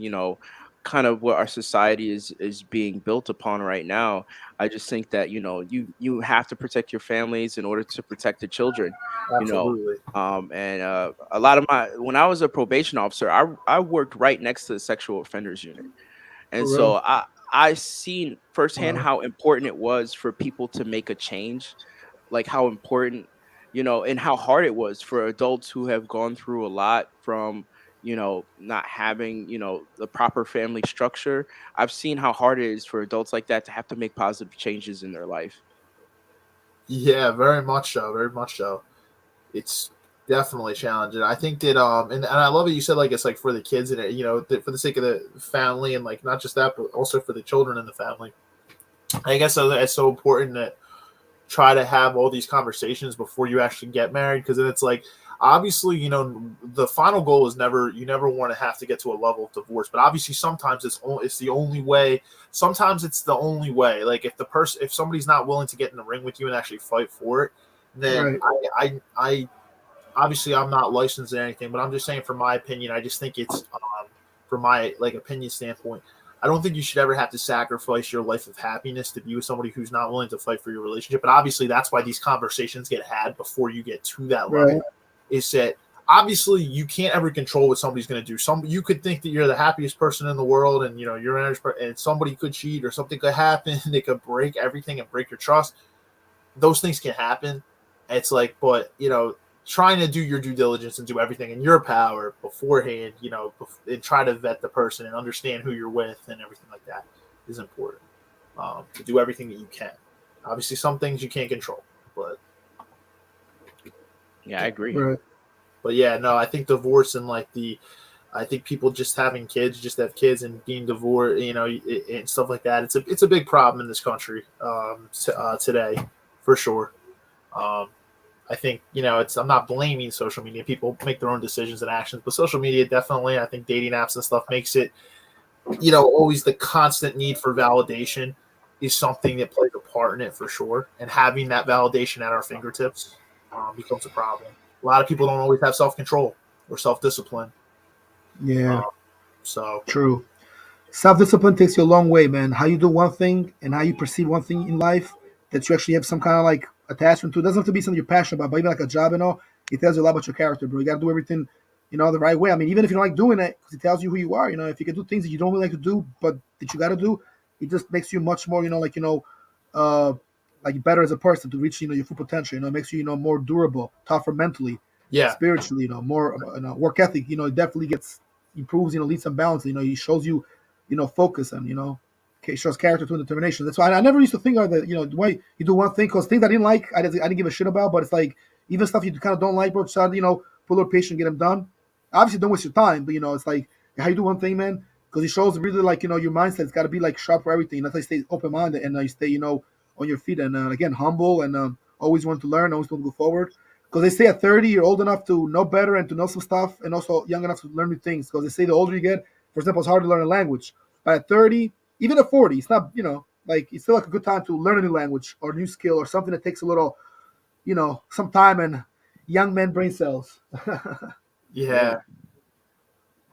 kind of what our society is being built upon right now. I just think that you have to protect your families in order to protect the children. you know Absolutely. and a lot of my when I was a probation officer, I worked right next to the sexual offenders unit, and For so real. I seen firsthand Wow. how important it was for people to make a change, like how important, and how hard it was for adults who have gone through a lot from, not having, the proper family structure. I've seen how hard it is for adults like that to have to make positive changes in their life. Yeah, very much so. Very much so. It's definitely challenging. I think that and I love it you said like it's like for the kids and for the sake of the family, and like not just that but also for the children in the family. I guess it's so important that try to have all these conversations before you actually get married, because then it's like obviously the final goal is never, you never want to have to get to a level of divorce, but obviously sometimes it's the only way. Sometimes it's the only way, like if somebody's not willing to get in the ring with you and actually fight for it, then Right. I obviously I'm not licensed in anything, but I'm just saying from my opinion, I just think it's from my like opinion standpoint, I don't think you should ever have to sacrifice your life of happiness to be with somebody who's not willing to fight for your relationship. But obviously that's why these conversations get had before you get to that Right. level, is that obviously you can't ever control what somebody's going to do. You could think that you're the happiest person in the world, and you're an and somebody could cheat or something could happen. They could break everything and break your trust. Those things can happen. It's like, but trying to do your due diligence and do everything in your power beforehand, and try to vet the person and understand who you're with and everything like that is important. To do everything that you can. Obviously, some things you can't control, but Yeah, I agree. Right. yeah, no, I think divorce and I think people just having kids, just have kids and being divorced, and stuff like that. It's a big problem in this country today, for sure. Um, I think I'm not blaming social media. People make their own decisions and actions, but social media definitely. I think dating apps and stuff makes it, always the constant need for validation is something that plays a part in it for sure. And having that validation at our fingertips becomes a problem. A lot of people don't always have self control or self discipline. Yeah. So True. Self-discipline takes you a long way, man. How you do one thing and how you perceive one thing in life that you actually have some kind of like attachment to. It doesn't have to be something you're passionate about, but even like a job and all, it tells you a lot about your character, bro. You gotta do everything, the right way. I mean, even if you don't like doing it, because it tells you who you are. If you can do things that you don't really like to do, but that you gotta do, it just makes you much more, uh, like better as a person to reach, your full potential. It makes you, more durable, tougher mentally, yeah, spiritually, more, work ethic. It definitely gets improves, leads and balance. It shows you focus and shows character to determination. That's why I never used to think of that. The way you do one thing, because things I didn't like, I didn't give a shit about. But it's like even stuff you kind of don't like, bro. Try to put a little patience, get them done. Obviously, don't waste your time, but it's like how you do one thing, man, because it shows really like your mindset's got to be like sharp for everything. That's why you stay open minded and you stay on your feet and again humble and always want to learn, always want to go forward. Because they say at 30 you're old enough to know better and to know some stuff, and also young enough to learn new things. Because they say the older you get, for example, it's hard to learn a language. But at 30, even at 40, it's not, like it's still like a good time to learn a new language or a new skill or something that takes a little, some time and young men brain cells. Yeah. yeah.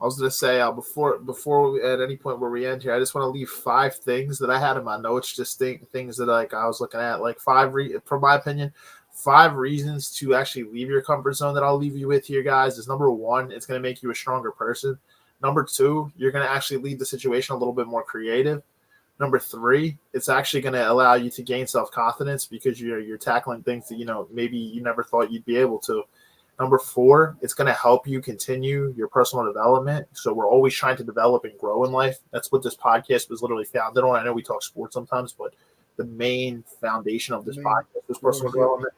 I was gonna say before we, at any point where we end here, I just want to leave 5 things that I had in my notes, just things that like I was looking at, like from my opinion, 5 reasons to actually leave your comfort zone that I'll leave you with here, guys. Is number 1, it's gonna make you a stronger person. Number 2, you're gonna actually leave the situation a little bit more creative. Number 3, it's actually gonna allow you to gain self confidence because you're tackling things that maybe you never thought you'd be able to. Number 4, it's going to help you continue your personal development. So we're always trying to develop and grow in life. That's what this podcast was literally founded on. I know we talk sports sometimes, but the main foundation of this podcast is personal development.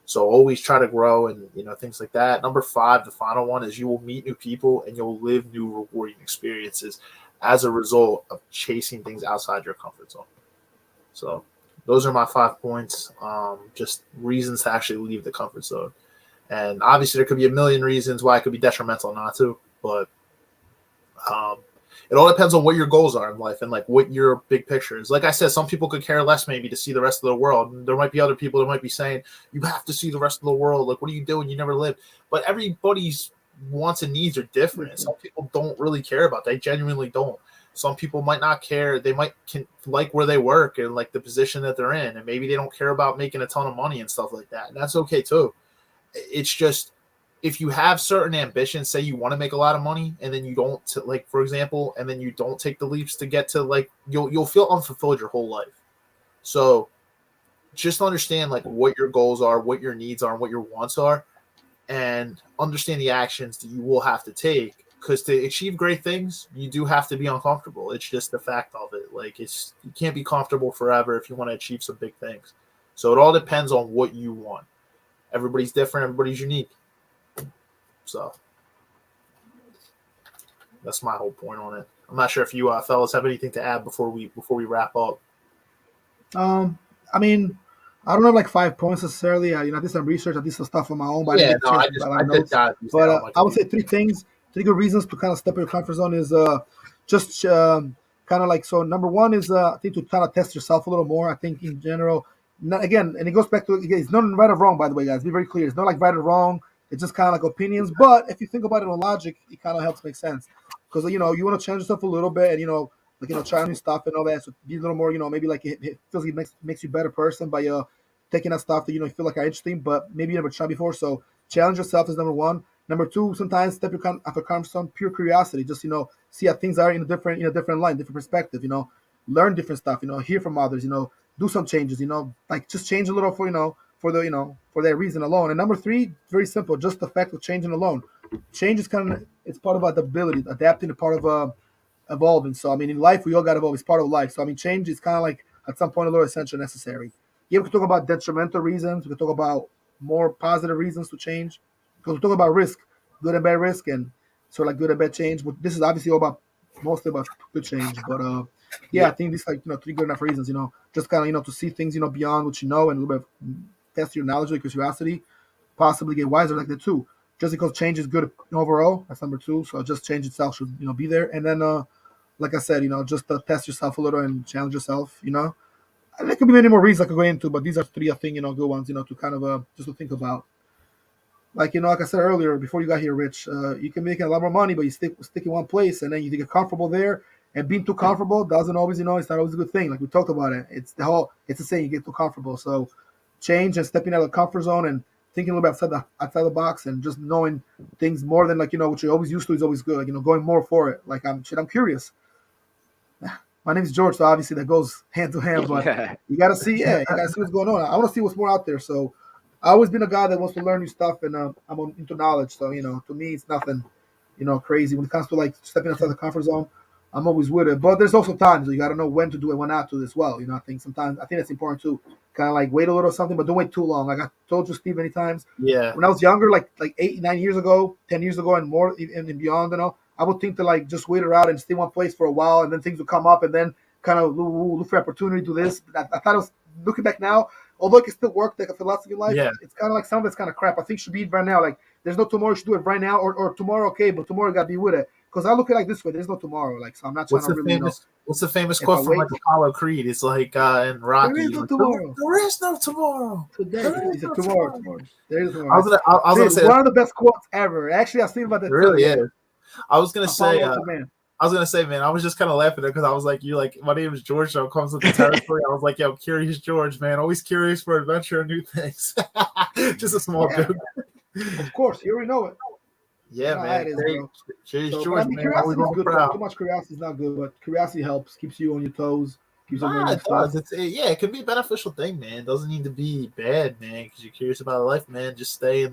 So always try to grow and, things like that. Number 5, the final one, is you will meet new people and you'll live new rewarding experiences as a result of chasing things outside your comfort zone. So those are my 5 points. Just reasons to actually leave the comfort zone. And obviously there could be a million reasons why it could be detrimental not to, but it all depends on what your goals are in life and like what your big picture is. Like I said, some people could care less maybe to see the rest of the world. And there might be other people that might be saying, you have to see the rest of the world. Like, what are you doing? You never lived. But everybody's wants and needs are different. Some people don't really care about that. They genuinely don't. Some people might not care. They might like where they work and like the position that they're in. And maybe they don't care about making a ton of money and stuff like that. And that's okay too. It's just, if you have certain ambitions, say you want to make a lot of money and then you don't, like, for example, and then you don't take the leaps to get to, like, you'll feel unfulfilled your whole life. So just understand like what your goals are, what your needs are, and what your wants are, and understand the actions that you will have to take, because to achieve great things, you do have to be uncomfortable. It's just the fact of it. Like, you can't be comfortable forever if you want to achieve some big things. So it all depends on what you want. Everybody's different. Everybody's unique. So that's my whole point on it. I'm not sure if you fellas have anything to add before we wrap up. I mean, I don't have like 5 points necessarily. I did some research. I did some stuff on my own, but I did I would say 3 things, 3 good reasons to kind of step in your comfort zone is just kind of like, so number 1 is I think to kind of test yourself a little more. I think in general, again, and it goes back to, it's not right or wrong, by the way, guys. Be very clear. It's not like right or wrong. It's just kind of like opinions. But if you think about it on logic, it kind of helps make sense. Because, you want to change yourself a little bit and, try new stuff and all that. So be a little more, maybe like it feels like it makes you a better person by taking that stuff that, you feel like are interesting, but maybe you never tried before. So challenge yourself is number 1. Number 2, sometimes step your comfort zone, pure curiosity. Just, see how things are in a different light, different perspective, learn different stuff, hear from others, do some changes, like just change a little for that reason alone. And number 3, very simple, just the fact of changing alone. Change is it's part of adaptability. Adapting is part of evolving. So I mean, in life we all got to evolve. It's part of life. So I mean, change is kind of like at some point a little essential, necessary. Yeah, we can talk about detrimental reasons. We can talk about more positive reasons to change. Because we talk about risk, good and bad risk, and sort of like good and bad change. But this is obviously mostly about good change. But I think this 3 good enough reasons. Just kind of to see things beyond what you know and a little bit test your knowledge, like curiosity, possibly get wiser like that too. Just because change is good overall, that's number 2. So just change itself should be there. And then like I said, just test yourself a little and challenge yourself. And there could be many more reasons I could go into, but these are 3 I think good ones to kind of just to think about. Like like I said earlier, before you got here, Rich, you can make a lot more money, but you stick in one place, and then you get comfortable there. And being too comfortable doesn't always, it's not always a good thing. Like we talked about it, it's the saying, you get too comfortable. So change and stepping out of the comfort zone and thinking a little bit outside the box and just knowing things more than what you're always used to is always good. Like going more for it. Like I'm curious. My name's George, so obviously that goes hand to hand. But you gotta see, you gotta see what's going on. I want to see what's more out there. So I've always been a guy that wants to learn new stuff, and I'm into knowledge. So to me, it's nothing, crazy when it comes to like stepping outside the comfort zone. I'm always with it, but there's also times you got to know when to do it, when not to as well. I think sometimes that's important too. Kind of like wait a little or something, but don't wait too long. Like I told you, Steve, many times. Yeah. When I was younger, like 8, 9 years ago, 10 years ago, and more, and beyond, I would think to like just wait around and stay one place for a while, and then things would come up, and then kind of look for opportunity to do this. I thought it was, looking back now, although it can still work like a philosophy in life, it's kind of like some of it's kind of crap. I think it should be right now. Like there's no tomorrow, you should do it right now, or tomorrow, okay, but tomorrow you got to be with it. Because I look at it like this way, there's no tomorrow. Like, so I'm not trying to really What's the famous quote from like Apollo Creed? It's like in Rocky. There is no tomorrow. There is no tomorrow. Today. He said tomorrow. There is tomorrow. I was gonna say one of the best quotes ever. Actually, I've seen about that. It really is. I was gonna say, man, I was just kind of laughing there because I was like, my name is George, so it comes with the territory. I was like, yo, curious George, man, always curious for adventure and new things. Just a small joke. Of course, you already know it. Yeah, man. Curious George, man. Curiosity is good. Too much curiosity is not good, but curiosity helps, keeps you on your toes. Keeps you it does. It can be a beneficial thing, man. It doesn't need to be bad, man, because you're curious about life, man. Just stay in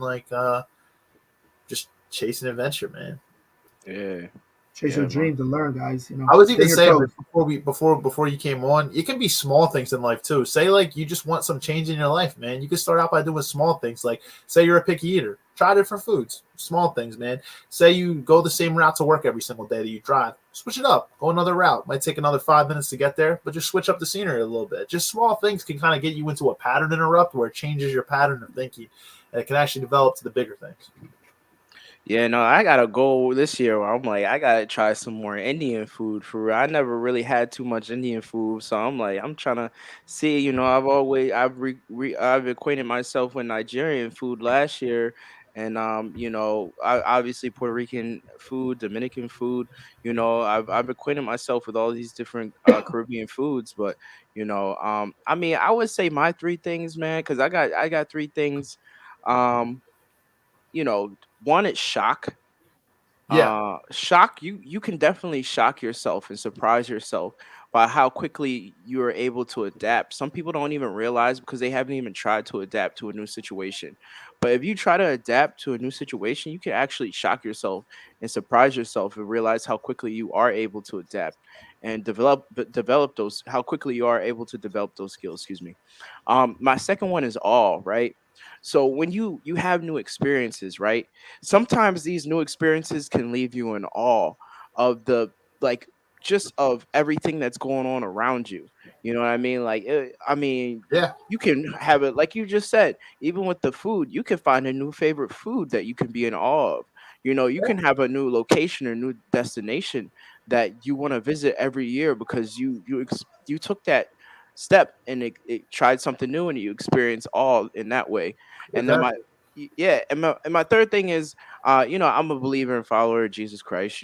just chasing adventure, man. Yeah. chase your dreams and learn, guys. I was even saying before you came on, it can be small things in life too. Say like you just want some change in your life, man. You can start out by doing small things. Like say you're a picky eater, try different foods, small things, man. Say you go the same route to work every single day that you drive, switch it up, go another route. Might take another 5 minutes to get there, but just switch up the scenery a little bit. Just small things can kind of get you into a pattern interrupt where it changes your pattern of thinking, and it can actually develop to the bigger things. Yeah, no, I got a goal this year where I'm like, I gotta try some more Indian food for real. I never really had too much Indian food, so I'm like, I'm trying to see. I've acquainted myself with Nigerian food last year, and obviously Puerto Rican food, Dominican food. I've acquainted myself with all these different Caribbean foods, but I mean, I would say my three things, man, because I got three things. Um, one is shock. Yeah, Shock, you can definitely shock yourself and surprise yourself by how quickly you are able to adapt. Some people don't even realize because they haven't even tried to adapt to a new situation. But if you try to adapt to a new situation, you can actually shock yourself and surprise yourself and realize how quickly you are able to adapt and develop those how quickly you are able to develop those skills. Excuse me. My second one is all right. So when you have new experiences, right? Sometimes these new experiences can leave you in awe of the like just of everything that's going on around you. You know what I mean? yeah, You can have it like you just said. Even with the food, you can find a new favorite food that you can be in awe of. You can have a new location or new destination that you want to visit every year because you took that step and it tried something new and you experience all in that way. And then exactly. yeah, and my third thing is I'm a believer and follower of Jesus Christ.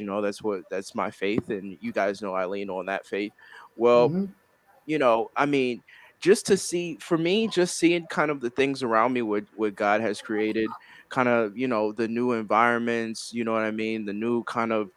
That's my faith, and you guys know I lean on that faith. Well, Mm-hmm. I mean, just to see for me, just seeing kind of the things around me, what God has created, kind of, the new environments, you know what I mean, the new kind of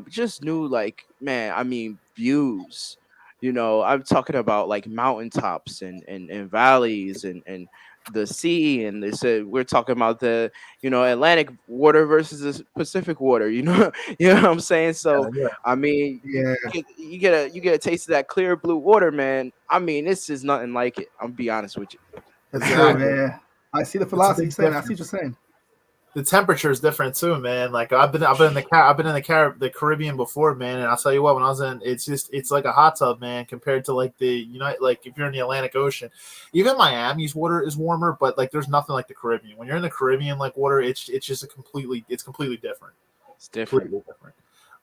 just new, like, man, I mean, views. I'm talking about like mountaintops and valleys and the sea, and they said we're talking about the Atlantic water versus the Pacific water. You know what I'm saying? So Yeah, I mean, Yeah, you get a taste of that clear blue water, man. I mean, this is nothing like it. I'm gonna be honest with you. that's true. exactly. Yeah, I see the It's a philosophy big you're saying. I see what difference. you're saying. The temperature is different too, man. Like I've been in the Caribbean before, man, and I'll tell you what, when I was in, it's like a hot tub, man, compared to like like if you're in the Atlantic Ocean, even Miami's water is warmer, but like there's nothing like the Caribbean. When you're in the Caribbean like water, it's just it's completely different, It's different. completely different.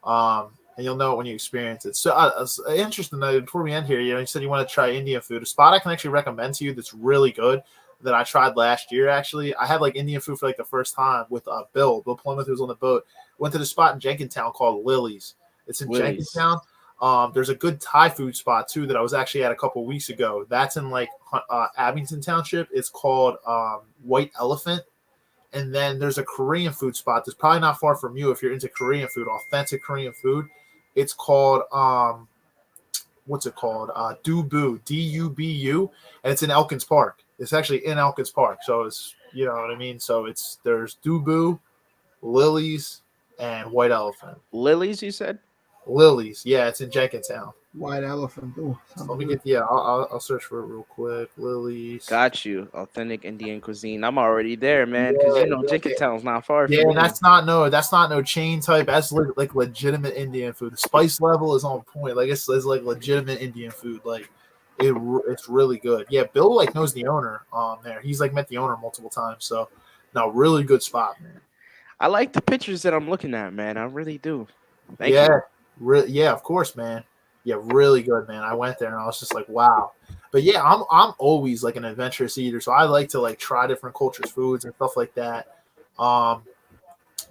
And you'll know it when you experience it. So, it's interesting though. Before we end here, you said you want to try Indian food. A spot I can actually recommend to you that's really good that I tried last year. Actually, I had like Indian food for like the first time with Bill Plymouth, who was on the boat. Went to the spot in Jenkintown called Lily's. It's in Willies. Jenkintown. There's a good Thai food spot too that I was actually at a couple weeks ago. That's in like Abington Township. It's called White Elephant. And then there's a Korean food spot that's probably not far from you if you're into Korean food, authentic Korean food. It's called what's it called? Dubu, Dubu, and it's in Elkins Park. It's actually in Elkins Park, so it's what I mean. So there's Dubu, Lily's, and White Elephant. Lilies, you said? Lily's, yeah, it's in Jenkintown. White elephant. Oh, So sounds let me good. I'll search for it real quick. Lily's. Got you. Authentic Indian cuisine. I'm already there, man, because Yeah, yeah, Jenkintown's not far yeah. from And me. that's not no chain type. That's like legitimate Indian food. The spice level is on point. Like it's like legitimate Indian food. Like it's really good. Yeah, Bill like knows the owner there. He's like met the owner multiple times. So no, really good spot, man. I like the pictures that I'm looking at, man. I really do. Thank you. Yeah, yeah, of course, man. Yeah, really good, man. I went there and I was just like, wow. But yeah, I'm always like an adventurous eater, so I like to like try different cultures, foods, and stuff like that. Um,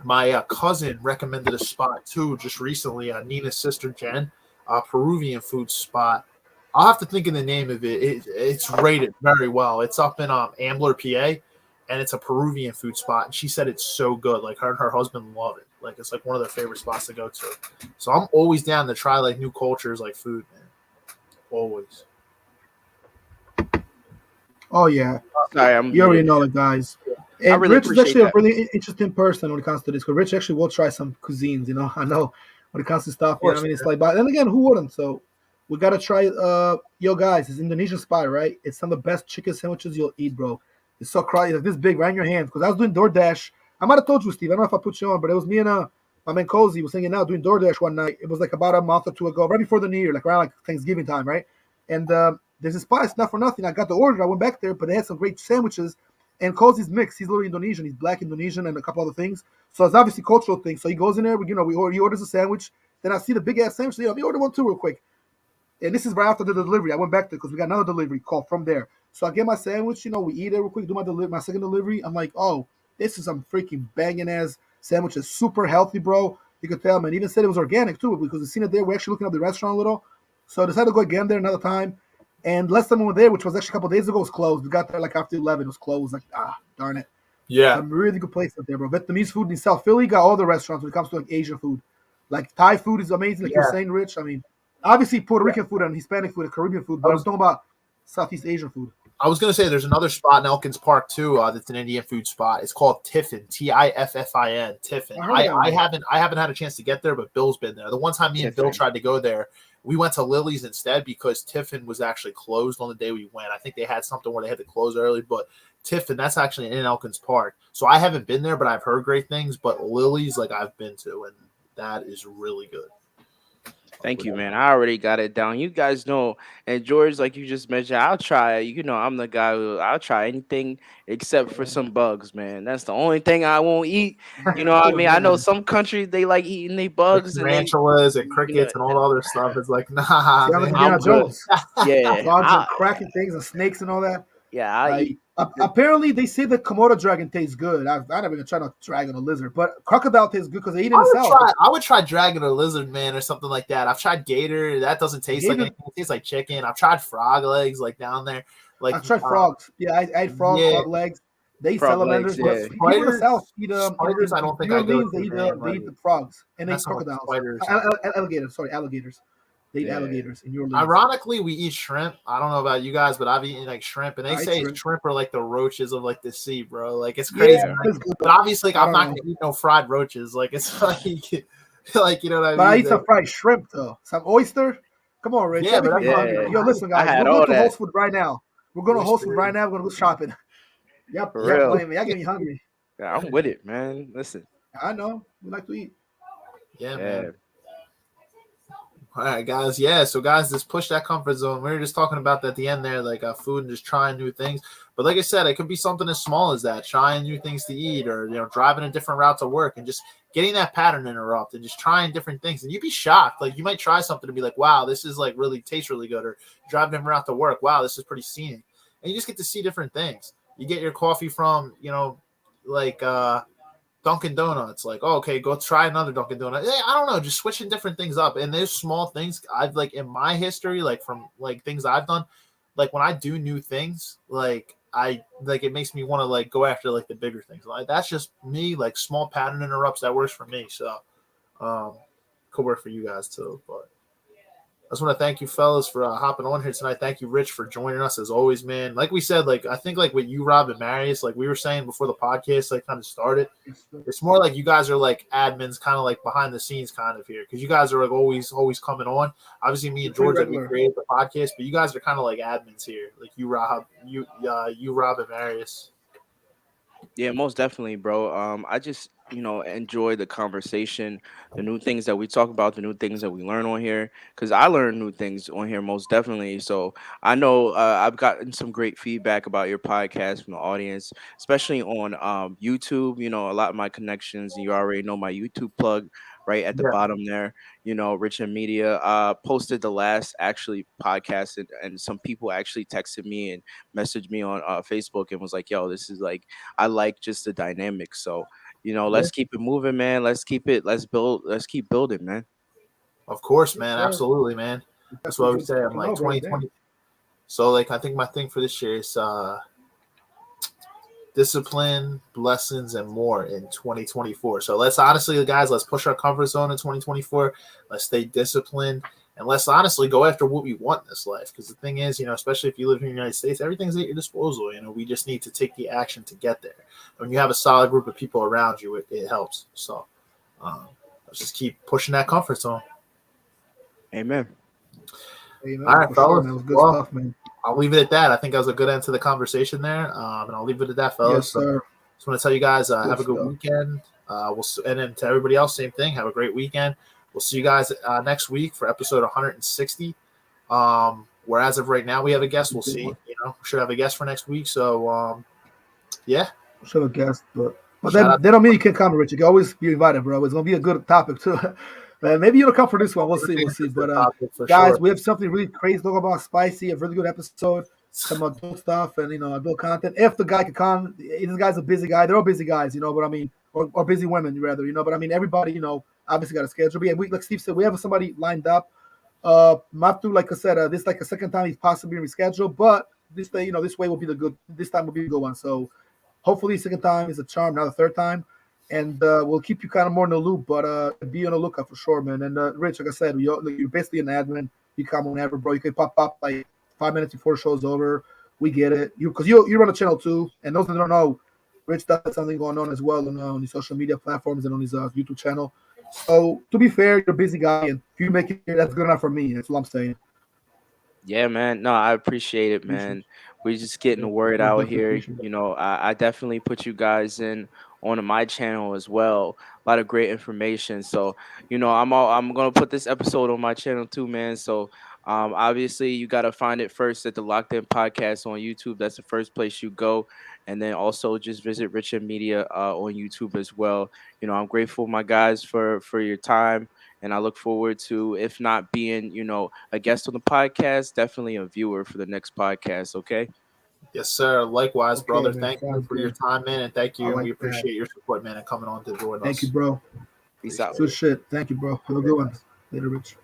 my cousin recommended a spot too just recently. Nina's sister Jen, a Peruvian food spot. I'll have to think of the name of it. It's rated very well. It's up in Ambler, PA, and it's a Peruvian food spot. And she said it's so good. Like her and her husband love it. Like it's like one of their favorite spots to go to. So I'm always down to try like new cultures, like food, man. Always. Oh yeah, Sorry, I'm you already muted. know it, guys. I And really Rich is appreciate actually a that. really interesting person when it comes to this. Because Rich actually will try some cuisines. I know when it comes to stuff. You know what I mean? It's like, but then again, who wouldn't? So we gotta try. Yo, guys, it's Indonesian spot, right? It's some of the best chicken sandwiches you'll eat, bro. It's so crazy, like this big, right in your hands. Because I was doing DoorDash. I might have told you, Steve. I don't know if I put you on, but it was me and my man Cozy was hanging out doing DoorDash one night. It was like about a month or two ago, right before the New Year, like around like Thanksgiving time, right? And there's a spot. It's not for nothing. I got the order. I went back there, but they had some great sandwiches. And Cozy's mixed. He's literally Indonesian. He's black Indonesian and a couple other things. So it's obviously cultural thing. So he goes in there. He orders a sandwich. Then I see the big ass sandwich. So, let me order one too real quick. And this is right after the delivery. I went back there because we got another delivery call from there. So I get my sandwich. We eat it real quick. Do my second delivery. I'm like, oh, this is some freaking banging ass sandwich. It's super healthy, bro. You could tell, man. Even said it was organic too because we seen it there. We're actually looking at the restaurant a little. So I decided to go again there another time. And last time we were there, which was actually a couple of days ago, was closed. We got there like after 11. It was closed. Like, darn it. Yeah. Some really good place up there, bro. Vietnamese food in South Philly got all the restaurants when it comes to like Asian food. Like Thai food is amazing, like you're saying, Rich. I mean, obviously Puerto Rican food and Hispanic food and Caribbean food, but I was talking about Southeast Asian food. I was going to say there's another spot in Elkins Park too that's an Indian food spot. It's called Tiffin, Tiffin, Tiffin. I haven't had a chance to get there, but Bill's been there. The one time me and Bill tried to go there, we went to Lily's instead because Tiffin was actually closed on the day we went. I think they had something where they had to close early, but Tiffin, that's actually in Elkins Park. So I haven't been there, but I've heard great things. But Lily's, like I've been to, and that is really good. Thank you, man. I already got it down. You guys know, and George, like you just mentioned, I'll try. I'm the guy I'll try anything except for some bugs, man. That's the only thing I won't eat. You know what I mean? I know some countries they like eating they bugs and tarantulas and crickets and all the other stuff. It's like, nah, man. I'm good. Yeah, bugs and cracking things and snakes and all that. Yeah, I eat. Apparently, they say the Komodo dragon tastes good. I've never even tried a dragon or lizard, but crocodile tastes good because they eat it themselves. I would try dragon or lizard, man, or something like that. I've tried gator. That doesn't taste like anything. It tastes like chicken. I've tried frog legs, like down there. Like I've tried frogs. Yeah, I ate frog legs. They eat salamanders. But people in the South eat spiders. I don't think I go. They eat the frogs and they eat crocodiles. Alligators. They eat alligators in New Orleans. Ironically, we eat shrimp. I don't know about you guys, but I've eaten like shrimp, and they say shrimp are like the roaches of like the sea, bro. Like it's crazy. Yeah, but obviously, I'm not gonna eat no fried roaches. Like it's like, like you know what I mean. But I eat some fried shrimp though. Some oyster. Come on, Rich. Yeah, yo, listen, guys. We're going to Whole Foods right now. We're going to Whole Foods right now. We're going to go shopping. Yep, blame me. Y'all get me hungry. Yeah, I'm with it, man. Listen, I know we like to eat. Yeah, man. All right, guys. Yeah, so guys, just push that comfort zone. We were just talking about that at the end there, like food and just trying new things. But like I said, it could be something as small as that, trying new things to eat, or driving a different route to work, and just getting that pattern interrupted, just trying different things. And you'd be shocked. Like you might try something and be like, "Wow, this is like really tastes really good," or driving them around to work, "Wow, this is pretty scenic." And you just get to see different things. You get your coffee from, like Dunkin' Donuts, like, oh, okay, go try another Dunkin' Donut. I don't know, just switching different things up. And there's small things I've like in my history, like from like things I've done, like when I do new things, like it makes me want to like go after like the bigger things. Like that's just me, like small pattern interrupts that works for me. So could work for you guys too. But I just want to thank you fellas for hopping on here tonight. Thank you, Rich, for joining us as always, man. Like we said, like I think like with you, Rob, and Marius, like we were saying before the podcast like kind of started, it's more like you guys are like admins, kind of like behind the scenes kind of here, because you guys are like always coming on. Obviously, me and George, like, we created the podcast, but you guys are kind of like admins here, like you, Rob, and Marius. Yeah, most definitely, bro. I just enjoy the conversation, the new things that we talk about, the new things that we learn on here, because I learn new things on here most definitely. So I know I've gotten some great feedback about your podcast from the audience, especially on YouTube. A lot of my connections, and you already know my YouTube plug right at the bottom there. Rich and Media posted the last actually podcast, and some people actually texted me and messaged me on Facebook and was like, yo, this is like, I like just the dynamic. So let's keep it moving, man. Let's keep building, man. Of course, man. Absolutely, man. That's what we say. I'm like 2020. So like, I think my thing for this year is discipline, lessons, and more in 2024. So let's honestly, guys, let's push our comfort zone in 2024. Let's stay disciplined, and let's honestly go after what we want in this life. Because the thing is, especially if you live in the United States, everything's at your disposal. We just need to take the action to get there. When you have a solid group of people around you, it helps. So let's just keep pushing that comfort zone. Amen. All right, fellas. Sure, man. It was good stuff, man. I'll leave it at that. I think that was a good end to the conversation there, and I'll leave it at that, fellas. Yes, sir. Just want to tell you guys, have a good weekend. And then to everybody else, same thing. Have a great weekend. We'll see you guys next week for episode 160. Where as of right now, we have a guest. We'll see. We should have a guest for next week. So, yeah. Should have a guest, but they don't mean you can't come, Rich. You can always be invited, bro. It's gonna be a good topic too. Maybe you'll come for this one. We'll see. But guys, we have something really crazy to talk about. Spicy, a really good episode. Some adult stuff and adult content. If the guy can come, this guy's a busy guy. They're all busy guys, but I mean, or busy women rather, But I mean, everybody, obviously got a schedule. But yeah, like Steve said, we have somebody lined up. Matu, like I said, this is like a second time he's possibly rescheduled, but this day, this way will be this time will be the good one. So hopefully second time is a charm, not the third time. And we'll keep you kind of more in the loop, but be on the lookout for sure, man. And Rich, like I said, you're basically an admin. You come whenever, bro. You can pop up like 5 minutes before the show's over. We get it. Because you run a channel too. And those that don't know, Rich does something going on as well on his social media platforms and on his YouTube channel. So to be fair, you're a busy guy, and if you make it here, that's good enough for me. That's what I'm saying. Yeah, man. No, I appreciate it, man. We're just getting the word out here. I definitely put you guys in on my channel as well. A lot of great information. So, I'm gonna put this episode on my channel too, man. So obviously you gotta find it first at the Locked In Podcast on YouTube. That's the first place you go. And then also just visit Richard Media on YouTube as well. I'm grateful, my guys, for your time. And I look forward to, if not being, a guest on the podcast, definitely a viewer for the next podcast. Okay. Yes, sir. Likewise, brother. Man. Thank you for your time, man. And thank you. And we appreciate your support, man, and coming on to join us. Thank you, bro. Peace out. Good shit. Thank you, bro. Have a good one. Later, Rich.